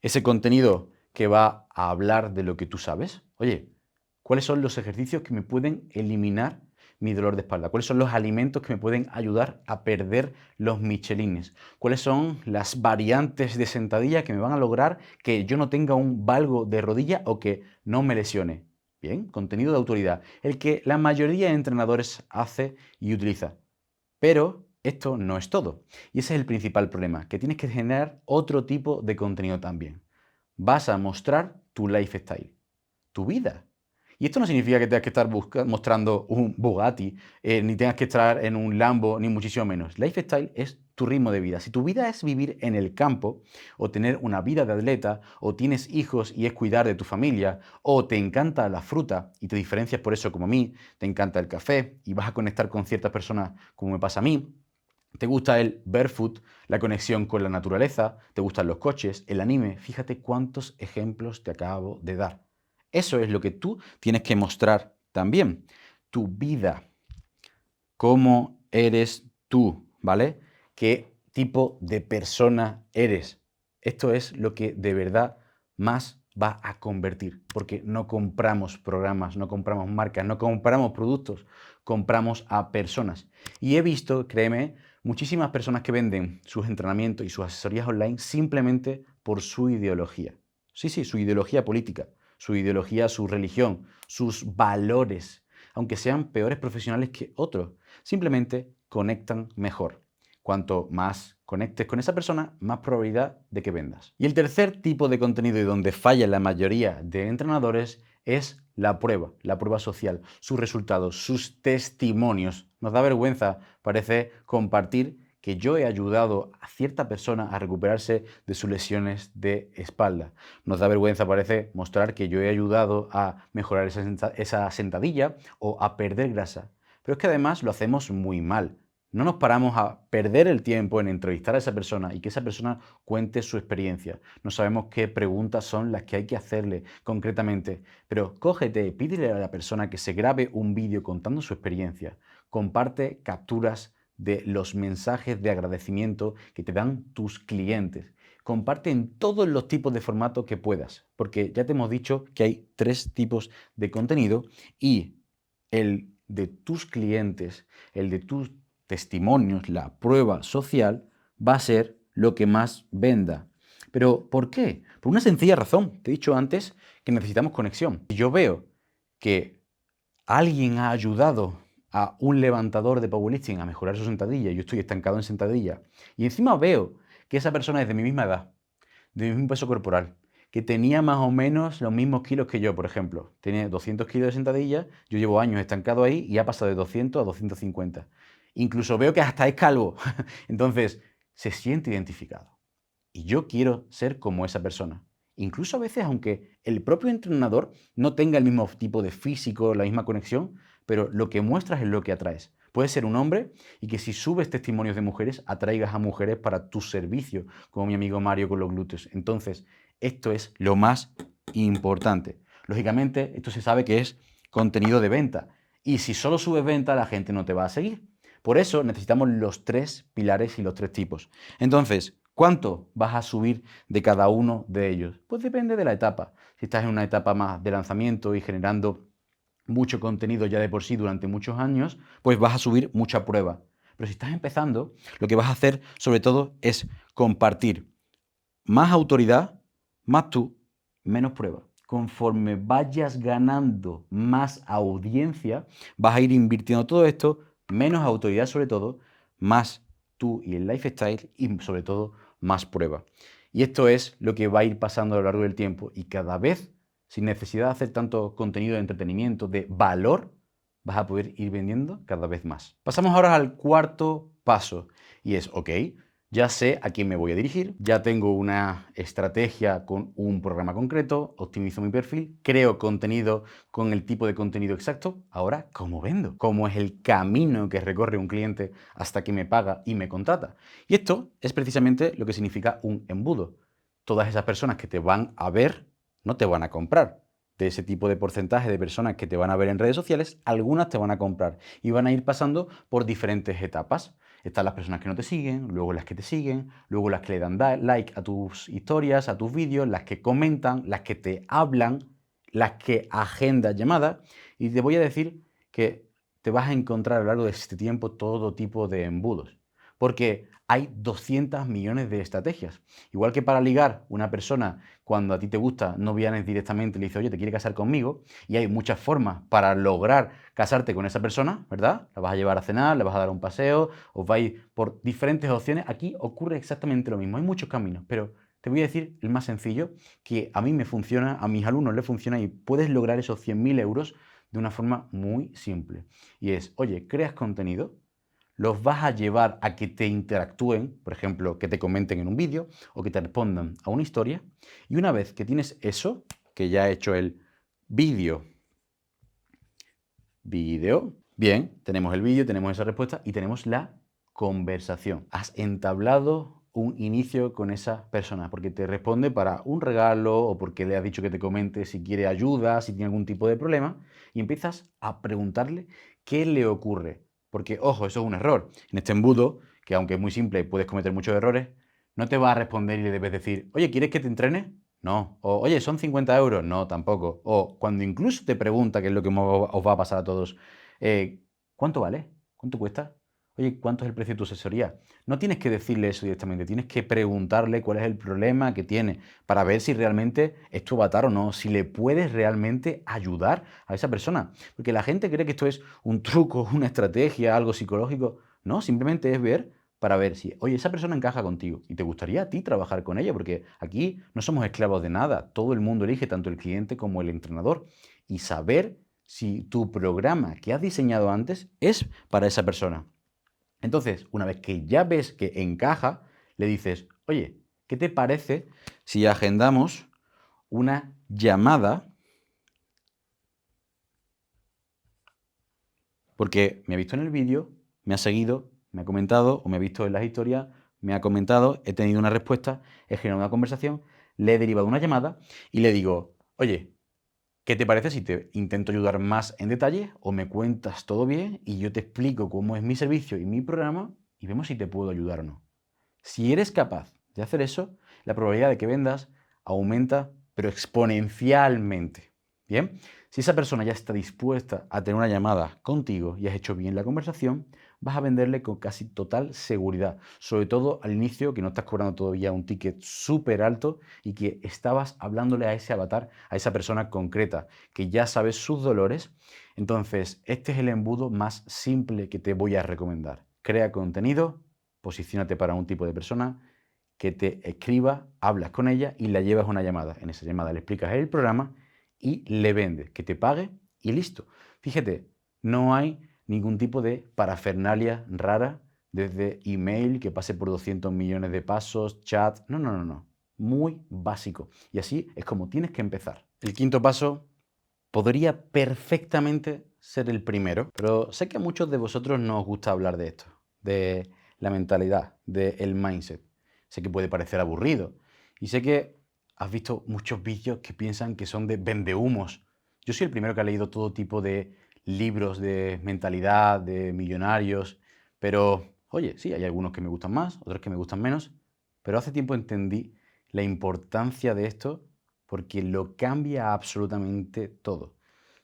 ese contenido que va a hablar de lo que tú sabes. Oye, ¿cuáles son los ejercicios que me pueden eliminar mi dolor de espalda? ¿Cuáles son los alimentos que me pueden ayudar a perder los michelines? ¿Cuáles son las variantes de sentadilla que me van a lograr que yo no tenga un valgo de rodilla o que no me lesione? Bien, contenido de autoridad, el que la mayoría de entrenadores hace y utiliza. Pero esto no es todo. Y ese es el principal problema, que tienes que generar otro tipo de contenido también. Vas a mostrar tu lifestyle, tu vida. Y esto no significa que tengas que estar mostrando un Bugatti, ni tengas que estar en un Lambo, ni muchísimo menos. Lifestyle es tu ritmo de vida. Si tu vida es vivir en el campo, o tener una vida de atleta, o tienes hijos y es cuidar de tu familia, o te encanta la fruta y te diferencias por eso como a mí, te encanta el café y vas a conectar con ciertas personas como me pasa a mí, te gusta el barefoot, la conexión con la naturaleza, te gustan los coches, el anime, fíjate cuántos ejemplos te acabo de dar. Eso es lo que tú tienes que mostrar también. Tu vida, cómo eres tú, ¿vale? ¿Qué tipo de persona eres? Esto es lo que de verdad más va a convertir, porque no compramos programas, no compramos marcas, no compramos productos, compramos a personas. Y he visto, créeme, muchísimas personas que venden sus entrenamientos y sus asesorías online simplemente por su ideología. Sí, su ideología política, su ideología, su religión, sus valores, aunque sean peores profesionales que otros, simplemente conectan mejor. Cuanto más conectes con esa persona, más probabilidad de que vendas. Y el tercer tipo de contenido y donde falla la mayoría de entrenadores es la prueba social, sus resultados, sus testimonios. Nos da vergüenza, parece, compartir que yo he ayudado a cierta persona a recuperarse de sus lesiones de espalda. Nos da vergüenza, parece, mostrar que yo he ayudado a mejorar esa sentadilla o a perder grasa. Pero es que además lo hacemos muy mal. no nos paramos a perder el tiempo en entrevistar a esa persona y que esa persona cuente su experiencia. No sabemos qué preguntas son las que hay que hacerle concretamente, pero cógete, pídele a la persona que se grabe un vídeo contando su experiencia. Comparte capturas de los mensajes de agradecimiento que te dan tus clientes. Comparte en todos los tipos de formato que puedas, porque ya te hemos dicho que hay 3 tipos de contenido y el de tus clientes, el de tus testimonios, la prueba social, va a ser lo que más venda. ¿Pero por qué? Por una sencilla razón. Te he dicho antes que necesitamos conexión. Si yo veo que alguien ha ayudado a un levantador de powerlifting a mejorar su sentadilla, yo estoy estancado en sentadilla, y encima veo que esa persona es de mi misma edad, de mi mismo peso corporal, que tenía más o menos los mismos kilos que yo, por ejemplo. Tiene 200 kilos de sentadilla, yo llevo años estancado ahí y ha pasado de 200 a 250. Incluso veo que hasta es calvo. Entonces, se siente identificado. Y yo quiero ser como esa persona. Incluso a veces, aunque el propio entrenador no tenga el mismo tipo de físico, la misma conexión, pero lo que muestras es lo que atraes. Puedes ser un hombre y que si subes testimonios de mujeres, atraigas a mujeres para tu servicio, como mi amigo Mario con los glúteos. Entonces, esto es lo más importante. Lógicamente, esto se sabe que es contenido de venta. Y si solo subes venta, la gente no te va a seguir. Por eso necesitamos los 3 pilares y los 3 tipos. Entonces, ¿cuánto vas a subir de cada uno de ellos? Pues depende de la etapa. Si estás en una etapa más de lanzamiento y generando mucho contenido ya de por sí durante muchos años, pues vas a subir mucha prueba. Pero si estás empezando, lo que vas a hacer sobre todo es compartir más autoridad, más tú, menos prueba. Conforme vayas ganando más audiencia, vas a ir invirtiendo todo esto, menos autoridad sobre todo, más tú y el lifestyle y sobre todo más prueba. Y esto es lo que va a ir pasando a lo largo del tiempo y cada vez, sin necesidad de hacer tanto contenido de entretenimiento, de valor, vas a poder ir vendiendo cada vez más. Pasamos ahora al cuarto paso y es, ok, ya sé a quién me voy a dirigir, ya tengo una estrategia con un programa concreto, optimizo mi perfil, creo contenido con el tipo de contenido exacto. Ahora, ¿cómo vendo? ¿Cómo es el camino que recorre un cliente hasta que me paga y me contrata? Y esto es precisamente lo que significa un embudo. Todas esas personas que te van a ver no te van a comprar. De ese tipo de porcentaje de personas que te van a ver en redes sociales, algunas te van a comprar y van a ir pasando por diferentes etapas. Están las personas que no te siguen, luego las que te siguen, luego las que le dan like a tus historias, a tus vídeos, las que comentan, las que te hablan, las que agendan llamadas. Y te voy a decir que te vas a encontrar a lo largo de este tiempo todo tipo de embudos. Porque hay 200 millones de estrategias. Igual que para ligar una persona, cuando a ti te gusta, no vienes directamente y le dices, oye, ¿te quiere casar conmigo? Y hay muchas formas para lograr casarte con esa persona, ¿verdad? La vas a llevar a cenar, le vas a dar un paseo, os vais por diferentes opciones. Aquí ocurre exactamente lo mismo. Hay muchos caminos, pero te voy a decir el más sencillo, que a mí me funciona, a mis alumnos les funciona y puedes lograr esos 100.000 euros de una forma muy simple. Y es, oye, creas contenido, los vas a llevar a que te interactúen, por ejemplo, que te comenten en un vídeo o que te respondan a una historia. Y una vez que tienes eso, que ya he hecho el vídeo, bien, tenemos el vídeo, tenemos esa respuesta y tenemos la conversación. Has entablado un inicio con esa persona porque te responde para un regalo o porque le has dicho que te comente si quiere ayuda, si tiene algún tipo de problema y empiezas a preguntarle qué le ocurre. Porque, ojo, eso es un error. En este embudo, que aunque es muy simple y puedes cometer muchos errores, no te va a responder y le debes decir, oye, ¿quieres que te entrene? No. O, oye, ¿son 50 euros? No, tampoco. O cuando incluso te pregunta, que es lo que os va a pasar a todos, ¿cuánto vale? ¿Cuánto cuesta? Oye, ¿cuánto es el precio de tu asesoría? No tienes que decirle eso directamente, tienes que preguntarle cuál es el problema que tiene para ver si realmente es tu avatar o no, si le puedes realmente ayudar a esa persona. Porque la gente cree que esto es un truco, una estrategia, algo psicológico. No, simplemente es ver para ver si, oye, esa persona encaja contigo y te gustaría a ti trabajar con ella, porque aquí no somos esclavos de nada, todo el mundo elige, tanto el cliente como el entrenador, y saber si tu programa que has diseñado antes es para esa persona. Entonces, una vez que ya ves que encaja, le dices, oye, ¿qué te parece si agendamos una llamada? Porque me ha visto en el vídeo, me ha seguido, me ha comentado o me ha visto en las historias, me ha comentado, he tenido una respuesta, he generado una conversación, le he derivado una llamada y le digo, oye, ¿qué te parece si te intento ayudar más en detalle o me cuentas todo bien y yo te explico cómo es mi servicio y mi programa y vemos si te puedo ayudar o no? Si eres capaz de hacer eso, la probabilidad de que vendas aumenta, pero exponencialmente. ¿Bien? Si esa persona ya está dispuesta a tener una llamada contigo y has hecho bien la conversación, vas a venderle con casi total seguridad. Sobre todo al inicio, que no estás cobrando todavía un ticket súper alto y que estabas hablándole a ese avatar, a esa persona concreta, que ya sabes sus dolores. Entonces, este es el embudo más simple que te voy a recomendar. Crea contenido, posiciónate para un tipo de persona que te escriba, hablas con ella y la llevas a una llamada. En esa llamada le explicas el programa y le vendes, que te pague y listo. Fíjate, no hay ningún tipo de parafernalia rara, desde email que pase por 200 millones de pasos, chat, no, no, no, no. Muy básico. Y así es como tienes que empezar. El quinto paso podría perfectamente ser el primero, pero sé que a muchos de vosotros no os gusta hablar de esto, de la mentalidad, del mindset. Sé que puede parecer aburrido y sé que has visto muchos vídeos que piensan que son de vendehumos. Yo soy el primero que ha leído todo tipo de libros de mentalidad, de millonarios, pero oye, sí, hay algunos que me gustan más, otros que me gustan menos, pero hace tiempo entendí la importancia de esto porque lo cambia absolutamente todo.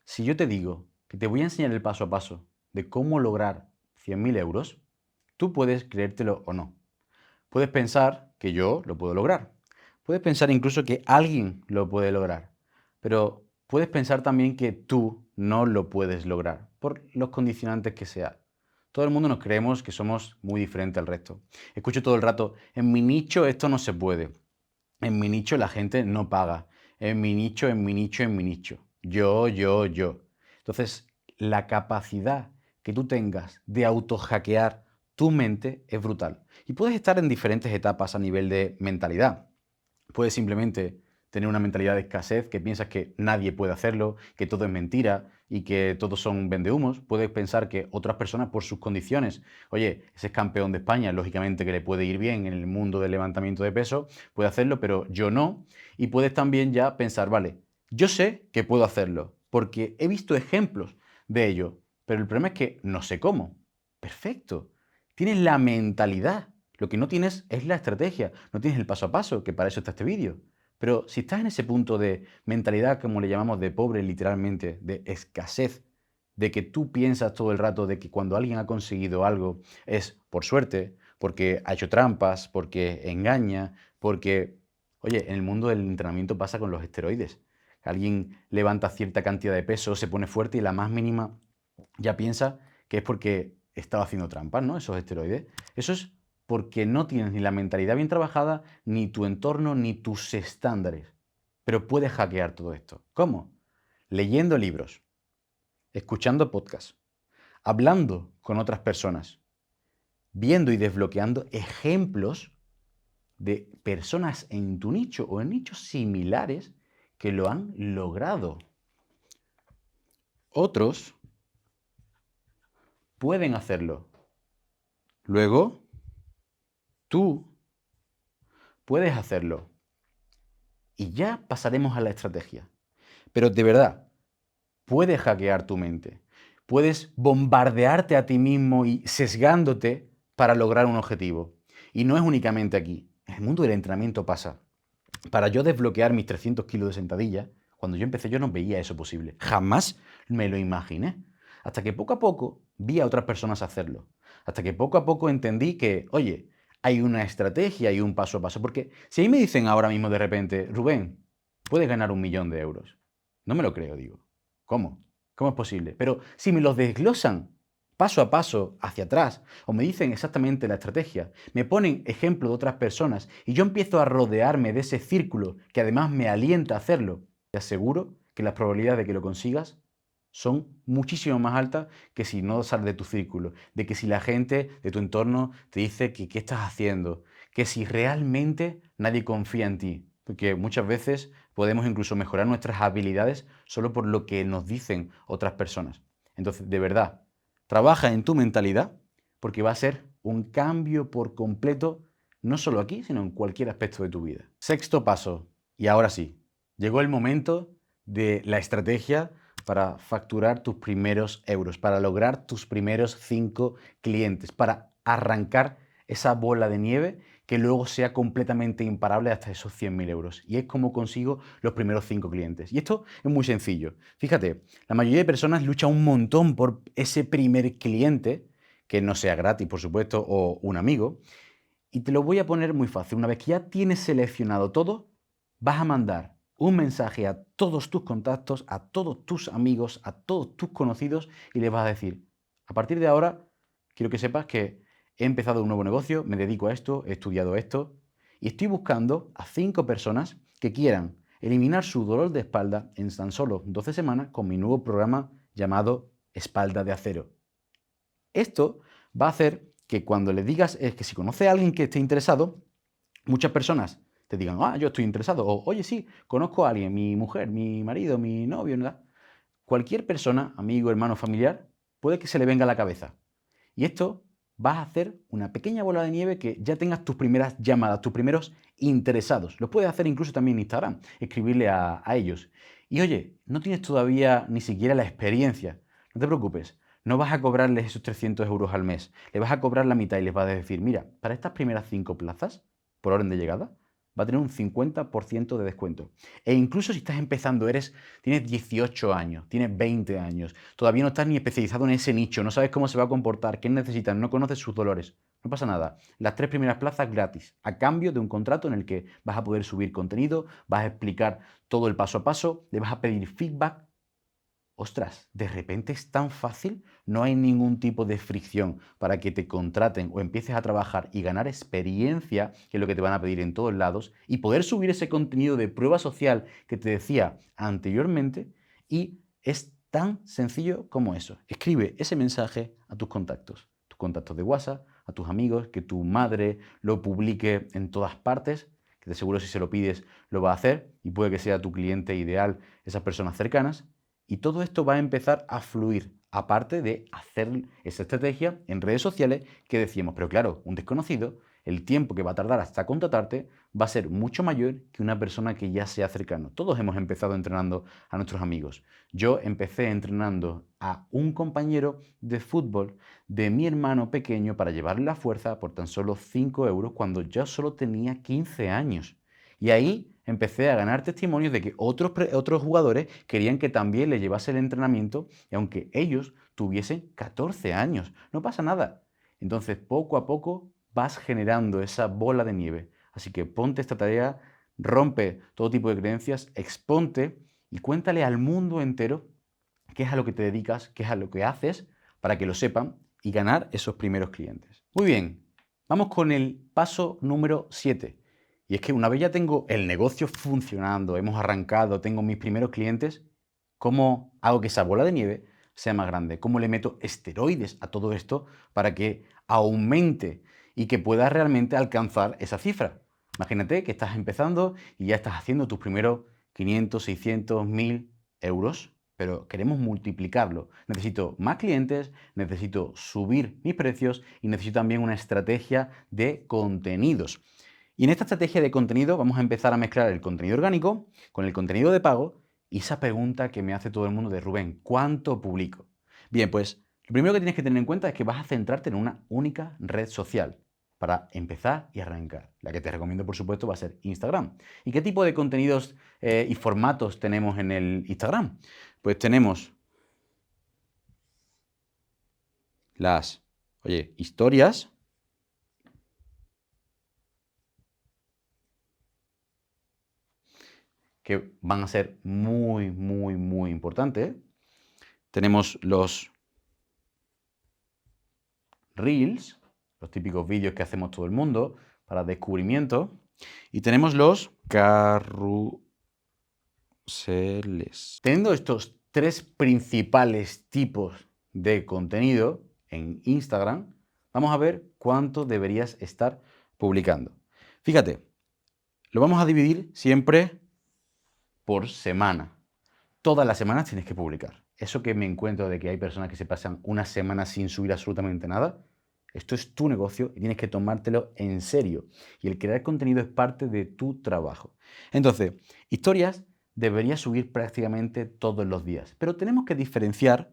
Si yo te digo que te voy a enseñar el paso a paso de cómo lograr 100.000 euros, tú puedes creértelo o no. Puedes pensar que yo lo puedo lograr. Puedes pensar incluso que alguien lo puede lograr. Pero puedes pensar también que tú no lo puedes lograr por los condicionantes que sea. Todo el mundo nos creemos que somos muy diferentes al resto. Escucho todo el rato, en mi nicho esto no se puede. En mi nicho la gente no paga. En mi nicho, en mi nicho, en mi nicho. Yo. Entonces, la capacidad que tú tengas de autohackear tu mente es brutal. Y puedes estar en diferentes etapas a nivel de mentalidad. Puedes simplemente tener una mentalidad de escasez, que piensas que nadie puede hacerlo, que todo es mentira y que todos son vendehumos. Puedes pensar que otras personas por sus condiciones, oye, ese es campeón de España, lógicamente que le puede ir bien en el mundo del levantamiento de peso, puede hacerlo, pero yo no. Y puedes también ya pensar, vale, yo sé que puedo hacerlo, porque he visto ejemplos de ello, pero el problema es que no sé cómo. Perfecto. Tienes la mentalidad. Lo que no tienes es la estrategia, no tienes el paso a paso, que para eso está este vídeo. Pero si estás en ese punto de mentalidad, como le llamamos, de pobre literalmente, de escasez, de que tú piensas todo el rato de que cuando alguien ha conseguido algo es por suerte, porque ha hecho trampas, porque engaña, porque, oye, en el mundo del entrenamiento pasa con los esteroides. Alguien levanta cierta cantidad de peso, se pone fuerte y la más mínima ya piensa que es porque estaba haciendo trampas, ¿no? Esos esteroides. Eso es porque no tienes ni la mentalidad bien trabajada, ni tu entorno, ni tus estándares. Pero puedes hackear todo esto. ¿Cómo? Leyendo libros, escuchando podcasts, hablando con otras personas, viendo y desbloqueando ejemplos de personas en tu nicho o en nichos similares que lo han logrado. Otros pueden hacerlo. Luego, tú puedes hacerlo. Y ya pasaremos a la estrategia. Pero de verdad, puedes hackear tu mente. Puedes bombardearte a ti mismo y sesgándote para lograr un objetivo. Y no es únicamente aquí. En el mundo del entrenamiento pasa. Para yo desbloquear mis 300 kilos de sentadilla, cuando yo empecé yo no veía eso posible. Jamás me lo imaginé. Hasta que poco a poco vi a otras personas hacerlo. Hasta que poco a poco entendí que, oye, hay una estrategia y un paso a paso. Porque si a mí me dicen ahora mismo de repente, Rubén, puedes ganar 1.000.000 de euros. No me lo creo, digo. ¿Cómo? ¿Cómo es posible? Pero si me los desglosan paso a paso hacia atrás, o me dicen exactamente la estrategia, me ponen ejemplo de otras personas y yo empiezo a rodearme de ese círculo que además me alienta a hacerlo, te aseguro que las probabilidades de que lo consigas son muchísimo más altas que si no sales de tu círculo, de que si la gente de tu entorno te dice que qué estás haciendo, que si realmente nadie confía en ti, porque muchas veces podemos incluso mejorar nuestras habilidades solo por lo que nos dicen otras personas. Entonces, de verdad, trabaja en tu mentalidad, porque va a ser un cambio por completo, no solo aquí, sino en cualquier aspecto de tu vida. Sexto paso, y ahora sí, llegó el momento de la estrategia para facturar tus primeros euros, para lograr tus primeros 5 clientes, para arrancar esa bola de nieve que luego sea completamente imparable hasta esos 100.000 euros. Y es como consigo los primeros 5 clientes. Y esto es muy sencillo. Fíjate, la mayoría de personas lucha un montón por ese primer cliente, que no sea gratis, por supuesto, o un amigo. Y te lo voy a poner muy fácil. Una vez que ya tienes seleccionado todo, vas a mandar un mensaje a todos tus contactos, a todos tus amigos, a todos tus conocidos y les vas a decir, a partir de ahora, quiero que sepas que he empezado un nuevo negocio, me dedico a esto, he estudiado esto y estoy buscando a 5 personas que quieran eliminar su dolor de espalda en tan solo 12 semanas con mi nuevo programa llamado Espalda de Acero. Esto va a hacer que cuando le digas, es que si conoce a alguien que esté interesado, muchas personas te digan, ah, yo estoy interesado, o oye, sí, conozco a alguien, mi mujer, mi marido, mi novio, ¿verdad? Cualquier persona, amigo, hermano, familiar, puede que se le venga a la cabeza. Y esto vas a hacer una pequeña bola de nieve que ya tengas tus primeras llamadas, tus primeros interesados. Lo puedes hacer incluso también en Instagram, escribirle a ellos. Y oye, no tienes todavía ni siquiera la experiencia. No te preocupes, no vas a cobrarles esos 300 euros al mes. Le vas a cobrar la mitad y les vas a decir, mira, para estas primeras 5 plazas, por orden de llegada, va a tener un 50% de descuento. E incluso si estás empezando, tienes 18 años, tienes 20 años, todavía no estás ni especializado en ese nicho, no sabes cómo se va a comportar, qué necesitas, no conoces sus dolores. No pasa nada. Las 3 primeras plazas gratis, a cambio de un contrato en el que vas a poder subir contenido, vas a explicar todo el paso a paso, le vas a pedir feedback. Ostras, de repente es tan fácil, no hay ningún tipo de fricción para que te contraten o empieces a trabajar y ganar experiencia, que es lo que te van a pedir en todos lados, y poder subir ese contenido de prueba social que te decía anteriormente, y es tan sencillo como eso. Escribe ese mensaje a tus contactos de WhatsApp, a tus amigos, que tu madre lo publique en todas partes, que de seguro si se lo pides lo va a hacer, y puede que sea tu cliente ideal, esas personas cercanas. Y todo esto va a empezar a fluir, aparte de hacer esa estrategia en redes sociales que decíamos, pero claro, un desconocido, el tiempo que va a tardar hasta contratarte va a ser mucho mayor que una persona que ya sea cercano. Todos hemos empezado entrenando a nuestros amigos. Yo empecé entrenando a un compañero de fútbol de mi hermano pequeño para llevarle la fuerza por tan solo 5 euros cuando yo solo tenía 15 años. Y ahí empecé a ganar testimonios de que otros jugadores querían que también le llevase el entrenamiento, y aunque ellos tuviesen 14 años, no pasa nada. Entonces, poco a poco vas generando esa bola de nieve. Así que ponte esta tarea, rompe todo tipo de creencias, exponte y cuéntale al mundo entero qué es a lo que te dedicas, qué es a lo que haces, para que lo sepan y ganar esos primeros clientes. Muy bien, vamos con el paso número 7. Y es que una vez ya tengo el negocio funcionando, hemos arrancado, tengo mis primeros clientes, ¿cómo hago que esa bola de nieve sea más grande? ¿Cómo le meto esteroides a todo esto para que aumente y que puedas realmente alcanzar esa cifra? Imagínate que estás empezando y ya estás haciendo tus primeros 500, 600, 1000 euros, pero queremos multiplicarlo. Necesito más clientes, necesito subir mis precios y necesito también una estrategia de contenidos. Y en esta estrategia de contenido vamos a empezar a mezclar el contenido orgánico con el contenido de pago y esa pregunta que me hace todo el mundo de Rubén, ¿cuánto publico? Bien, pues lo primero que tienes que tener en cuenta es que vas a centrarte en una única red social para empezar y arrancar. La que te recomiendo, por supuesto, va a ser Instagram. ¿Y qué tipo de contenidos y formatos tenemos en el Instagram? Pues tenemos las, historias, que van a ser muy, muy, muy importantes. Tenemos los Reels, los típicos vídeos que hacemos todo el mundo para descubrimiento. Y tenemos los carruseles. Teniendo estos 3 principales tipos de contenido en Instagram, vamos a ver cuánto deberías estar publicando. Fíjate, lo vamos a dividir siempre por semana. Todas las semanas tienes que publicar. Eso que me encuentro de que hay personas que se pasan una semana sin subir absolutamente nada, Esto es tu negocio y tienes que tomártelo en serio. Y el crear contenido es parte de tu trabajo. Entonces, historias deberías subir prácticamente todos los días. Pero tenemos que diferenciar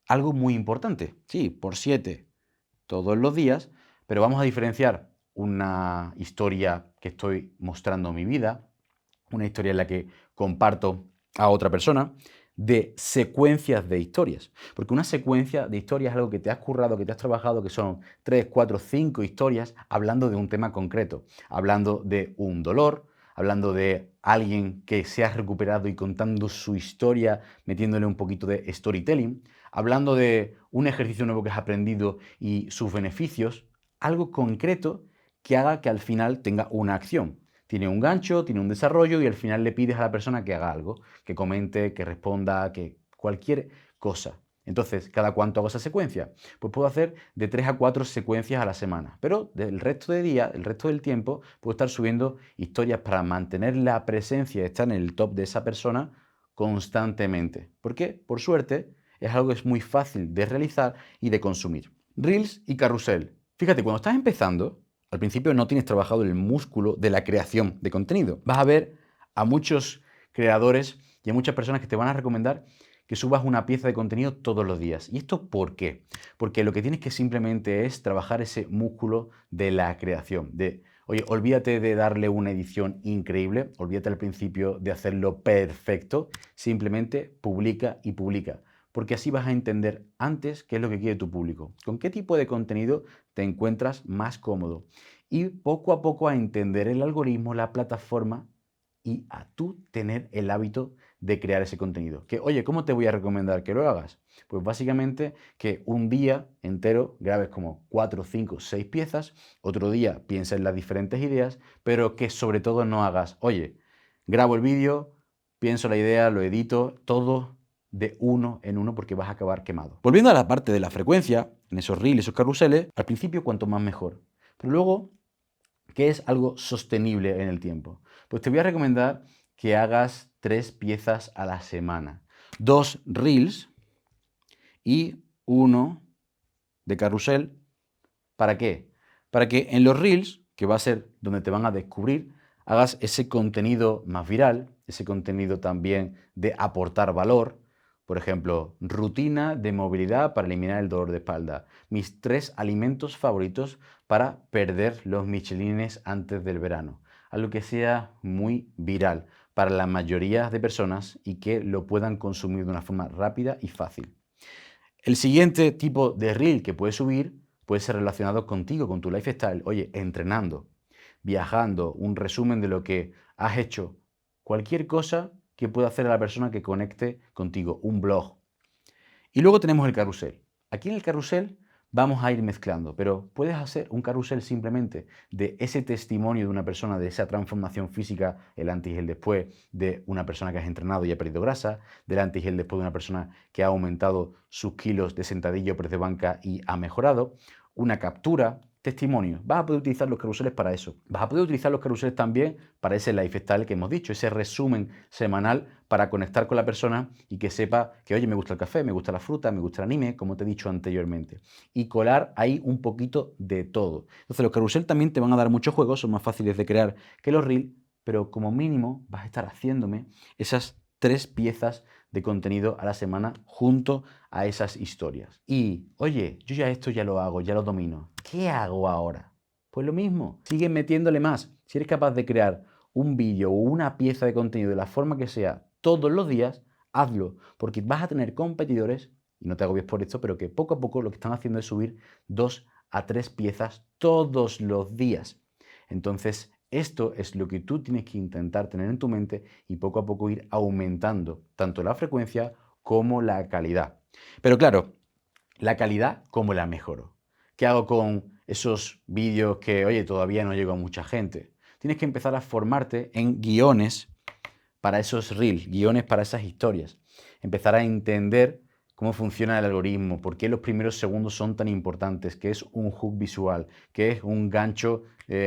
algo muy importante. Sí, por 7 todos los días, pero vamos a diferenciar una historia que estoy mostrando mi vida, una historia en la que comparto a otra persona, de secuencias de historias. Porque una secuencia de historias es algo que te has currado, que te has trabajado, que son 3, 4, 5 historias hablando de un tema concreto, hablando de un dolor, hablando de alguien que se ha recuperado y contando su historia, metiéndole un poquito de storytelling, hablando de un ejercicio nuevo que has aprendido y sus beneficios, algo concreto que haga que al final tenga una acción. Tiene un gancho, tiene un desarrollo y al final le pides a la persona que haga algo, que comente, que responda, que cualquier cosa. Entonces, ¿cada cuánto hago esa secuencia? Pues puedo hacer de 3 a 4 secuencias a la semana, pero del resto de día, el resto del tiempo, puedo estar subiendo historias para mantener la presencia, estar en el top de esa persona constantemente. ¿Por qué? Por suerte, es algo que es muy fácil de realizar y de consumir. Reels y carrusel. Fíjate, cuando estás empezando, al principio no tienes trabajado el músculo de la creación de contenido. Vas a ver a muchos creadores y a muchas personas que te van a recomendar que subas una pieza de contenido todos los días. ¿Y esto por qué? Porque lo que tienes que simplemente es trabajar ese músculo de la creación, de, oye, olvídate de darle una edición increíble, olvídate al principio de hacerlo perfecto, simplemente publica y publica, porque así vas a entender antes qué es lo que quiere tu público, con qué tipo de contenido te encuentras más cómodo y poco a poco a entender el algoritmo, la plataforma y a tú tener el hábito de crear ese contenido. Que, oye, ¿cómo te voy a recomendar que lo hagas? Pues básicamente que un día entero grabes como 4, 5, 6 piezas, otro día piensa en las diferentes ideas, pero que sobre todo no hagas, oye, grabo el vídeo, pienso la idea, lo edito, todo de uno en uno porque vas a acabar quemado. Volviendo a la parte de la frecuencia, en esos reels, esos carruseles, al principio cuanto más mejor. Pero luego, ¿qué es algo sostenible en el tiempo? Pues te voy a recomendar que hagas 3 piezas a la semana. 2 reels y 1 de carrusel. ¿Para qué? Para que en los reels, que va a ser donde te van a descubrir, hagas ese contenido más viral, ese contenido también de aportar valor. Por ejemplo, rutina de movilidad para eliminar el dolor de espalda. Mis 3 alimentos favoritos para perder los michelines antes del verano. Algo que sea muy viral para la mayoría de personas y que lo puedan consumir de una forma rápida y fácil. El siguiente tipo de reel que puedes subir puede ser relacionado contigo, con tu lifestyle. Oye, entrenando, viajando, un resumen de lo que has hecho. Cualquier cosa que pueda hacer a la persona que conecte contigo, un blog. Y luego tenemos el carrusel. Aquí en el carrusel vamos a ir mezclando, pero puedes hacer un carrusel simplemente de ese testimonio de una persona, de esa transformación física, el antes y el después, de una persona que has entrenado y ha perdido grasa, del antes y el después de una persona que ha aumentado sus kilos de sentadillo, press de banca y ha mejorado, una captura, testimonio. Vas a poder utilizar los carruseles para eso. Vas a poder utilizar los carruseles también para ese lifestyle que hemos dicho, ese resumen semanal para conectar con la persona y que sepa que, oye, me gusta el café, me gusta la fruta, me gusta el anime, como te he dicho anteriormente. Y colar ahí un poquito de todo. Entonces los carrusel también te van a dar muchos juegos, son más fáciles de crear que los reels, pero como mínimo vas a estar haciéndome esas 3 piezas de contenido a la semana junto a esas historias. Y, oye, yo ya esto ya lo hago, ya lo domino. ¿Qué hago ahora? Pues lo mismo, sigue metiéndole más. Si eres capaz de crear un vídeo o una pieza de contenido de la forma que sea todos los días, hazlo, porque vas a tener competidores, y no te agobies por esto, pero que poco a poco lo que están haciendo es subir 2 a 3 piezas todos los días. Entonces, esto es lo que tú tienes que intentar tener en tu mente y poco a poco ir aumentando tanto la frecuencia como la calidad. Pero claro, la calidad, ¿cómo la mejoro? ¿Qué hago con esos vídeos que, oye, todavía no llego a mucha gente? Tienes que empezar a formarte en guiones para esos reels, guiones para esas historias. Empezar a entender cómo funciona el algoritmo, por qué los primeros segundos son tan importantes, qué es un hook visual, qué es un gancho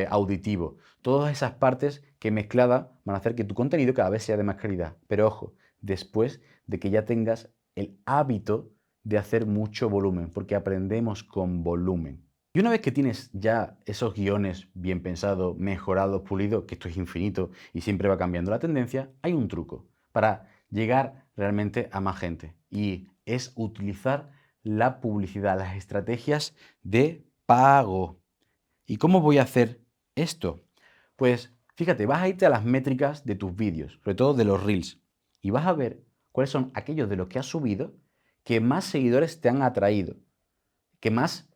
auditivo. Todas esas partes que mezcladas van a hacer que tu contenido cada vez sea de más calidad. Pero ojo, después de que ya tengas el hábito de hacer mucho volumen, porque aprendemos con volumen. Y una vez que tienes ya esos guiones bien pensados, mejorados, pulidos, que esto es infinito y siempre va cambiando la tendencia, hay un truco para llegar realmente a más gente. Y es utilizar la publicidad, las estrategias de pago. ¿Y cómo voy a hacer esto? Pues fíjate, vas a irte a las métricas de tus vídeos, sobre todo de los reels, y vas a ver cuáles son aquellos de los que has subido que más seguidores te han atraído, que más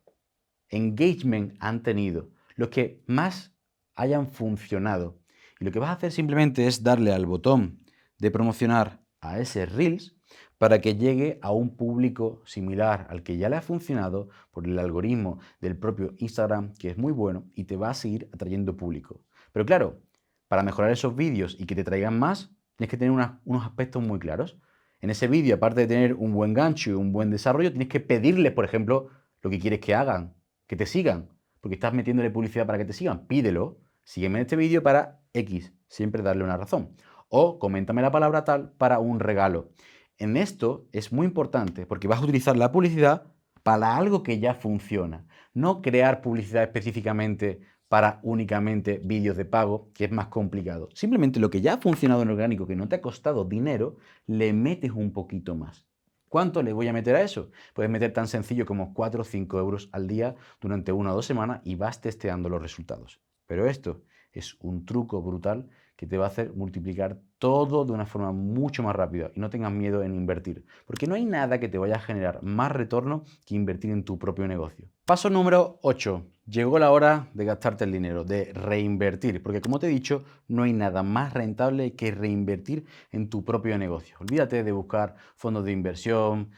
engagement han tenido, los que más hayan funcionado. Y lo que vas a hacer simplemente es darle al botón de promocionar a ese Reels para que llegue a un público similar al que ya le ha funcionado por el algoritmo del propio Instagram, que es muy bueno y te va a seguir atrayendo público. Pero claro, para mejorar esos vídeos y que te traigan más, tienes que tener unos aspectos muy claros. En ese vídeo, aparte de tener un buen gancho y un buen desarrollo, tienes que pedirles, por ejemplo, lo que quieres que hagan, que te sigan, porque estás metiéndole publicidad para que te sigan. Pídelo, sígueme en este vídeo para X, siempre darle una razón. O coméntame la palabra tal para un regalo. En esto es muy importante porque vas a utilizar la publicidad para algo que ya funciona. No crear publicidad específicamente para únicamente vídeos de pago, que es más complicado. Simplemente lo que ya ha funcionado en orgánico, que no te ha costado dinero, le metes un poquito más. ¿Cuánto le voy a meter a eso? Puedes meter tan sencillo como 4 o 5 euros al día durante 1 o 2 semanas y vas testeando los resultados. Pero esto es un truco brutal que te va a hacer multiplicar todo de una forma mucho más rápida y no tengas miedo en invertir, porque no hay nada que te vaya a generar más retorno que invertir en tu propio negocio. Paso número 8. Llegó la hora de gastarte el dinero, de reinvertir, porque como te he dicho, no hay nada más rentable que reinvertir en tu propio negocio. Olvídate de buscar fondos de inversión,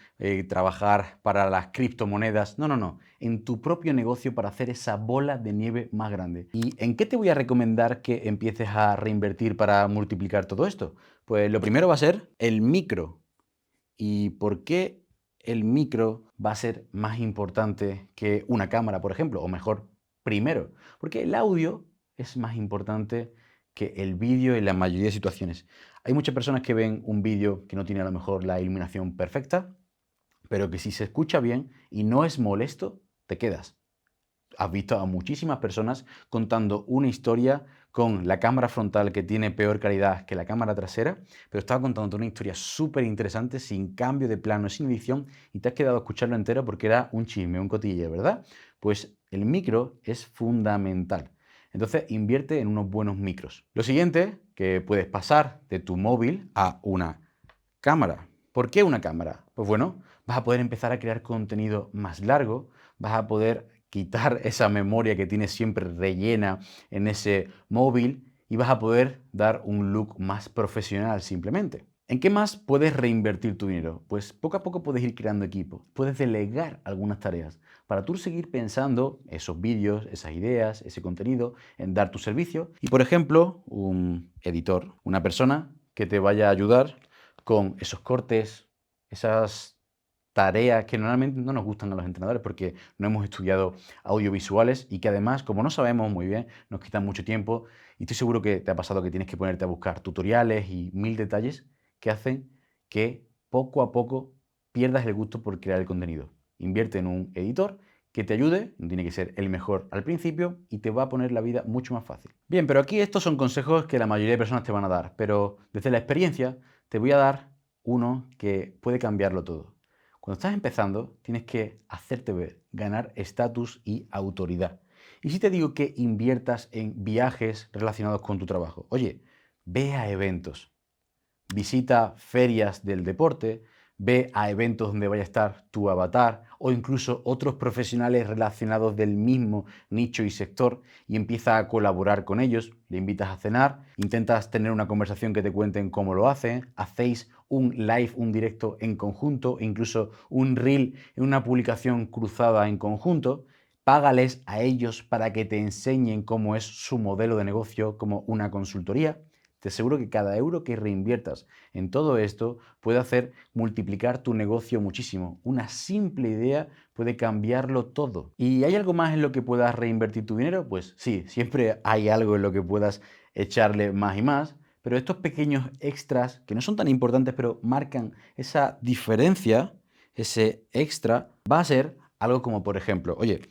trabajar para las criptomonedas. No, no, no. En tu propio negocio para hacer esa bola de nieve más grande. ¿Y en qué te voy a recomendar que empieces a reinvertir para multiplicar todo esto? Pues lo primero va a ser el micro. ¿Y por qué el micro va a ser más importante que una cámara, por ejemplo? O mejor, primero, porque el audio es más importante que el vídeo en la mayoría de situaciones. Hay muchas personas que ven un vídeo que no tiene a lo mejor la iluminación perfecta, pero que si se escucha bien y no es molesto, te quedas. Has visto a muchísimas personas contando una historia con la cámara frontal que tiene peor calidad que la cámara trasera, pero estaba contando una historia súper interesante, sin cambio de plano, sin edición, y te has quedado a escucharlo entero porque era un chisme, un cotille, ¿verdad? Pues el micro es fundamental. Entonces invierte en unos buenos micros. Lo siguiente, que puedes pasar de tu móvil a una cámara. ¿Por qué una cámara? Pues bueno, vas a poder empezar a crear contenido más largo, vas a poder quitar esa memoria que tienes siempre rellena en ese móvil y vas a poder dar un look más profesional simplemente. ¿En qué más puedes reinvertir tu dinero? Pues poco a poco puedes ir creando equipo, puedes delegar algunas tareas para tú seguir pensando esos vídeos, esas ideas, ese contenido, en dar tu servicio y, por ejemplo, un editor, una persona que te vaya a ayudar con esos cortes, esas tareas que normalmente no nos gustan a los entrenadores porque no hemos estudiado audiovisuales y que además, como no sabemos muy bien, nos quitan mucho tiempo y estoy seguro que te ha pasado que tienes que ponerte a buscar tutoriales y 1000 detalles que hacen que poco a poco pierdas el gusto por crear el contenido. Invierte en un editor que te ayude, no tiene que ser el mejor al principio y te va a poner la vida mucho más fácil. Bien, pero aquí estos son consejos que la mayoría de personas te van a dar, pero desde la experiencia te voy a dar uno que puede cambiarlo todo. Cuando estás empezando, tienes que hacerte ver, ganar estatus y autoridad. Y si te digo que inviertas en viajes relacionados con tu trabajo, oye, ve a eventos, visita ferias del deporte, ve a eventos donde vaya a estar tu avatar o incluso otros profesionales relacionados del mismo nicho y sector y empieza a colaborar con ellos, le invitas a cenar, intentas tener una conversación que te cuenten cómo lo hacen, hacéis un live, un directo en conjunto, incluso un reel en una publicación cruzada en conjunto. Págales a ellos para que te enseñen cómo es su modelo de negocio como una consultoría. Te aseguro que cada euro que reinviertas en todo esto puede hacer multiplicar tu negocio muchísimo. Una simple idea puede cambiarlo todo. ¿Y hay algo más en lo que puedas reinvertir tu dinero? Pues sí, siempre hay algo en lo que puedas echarle más y más, pero estos pequeños extras, que no son tan importantes, pero marcan esa diferencia, ese extra, va a ser algo como, por ejemplo, oye,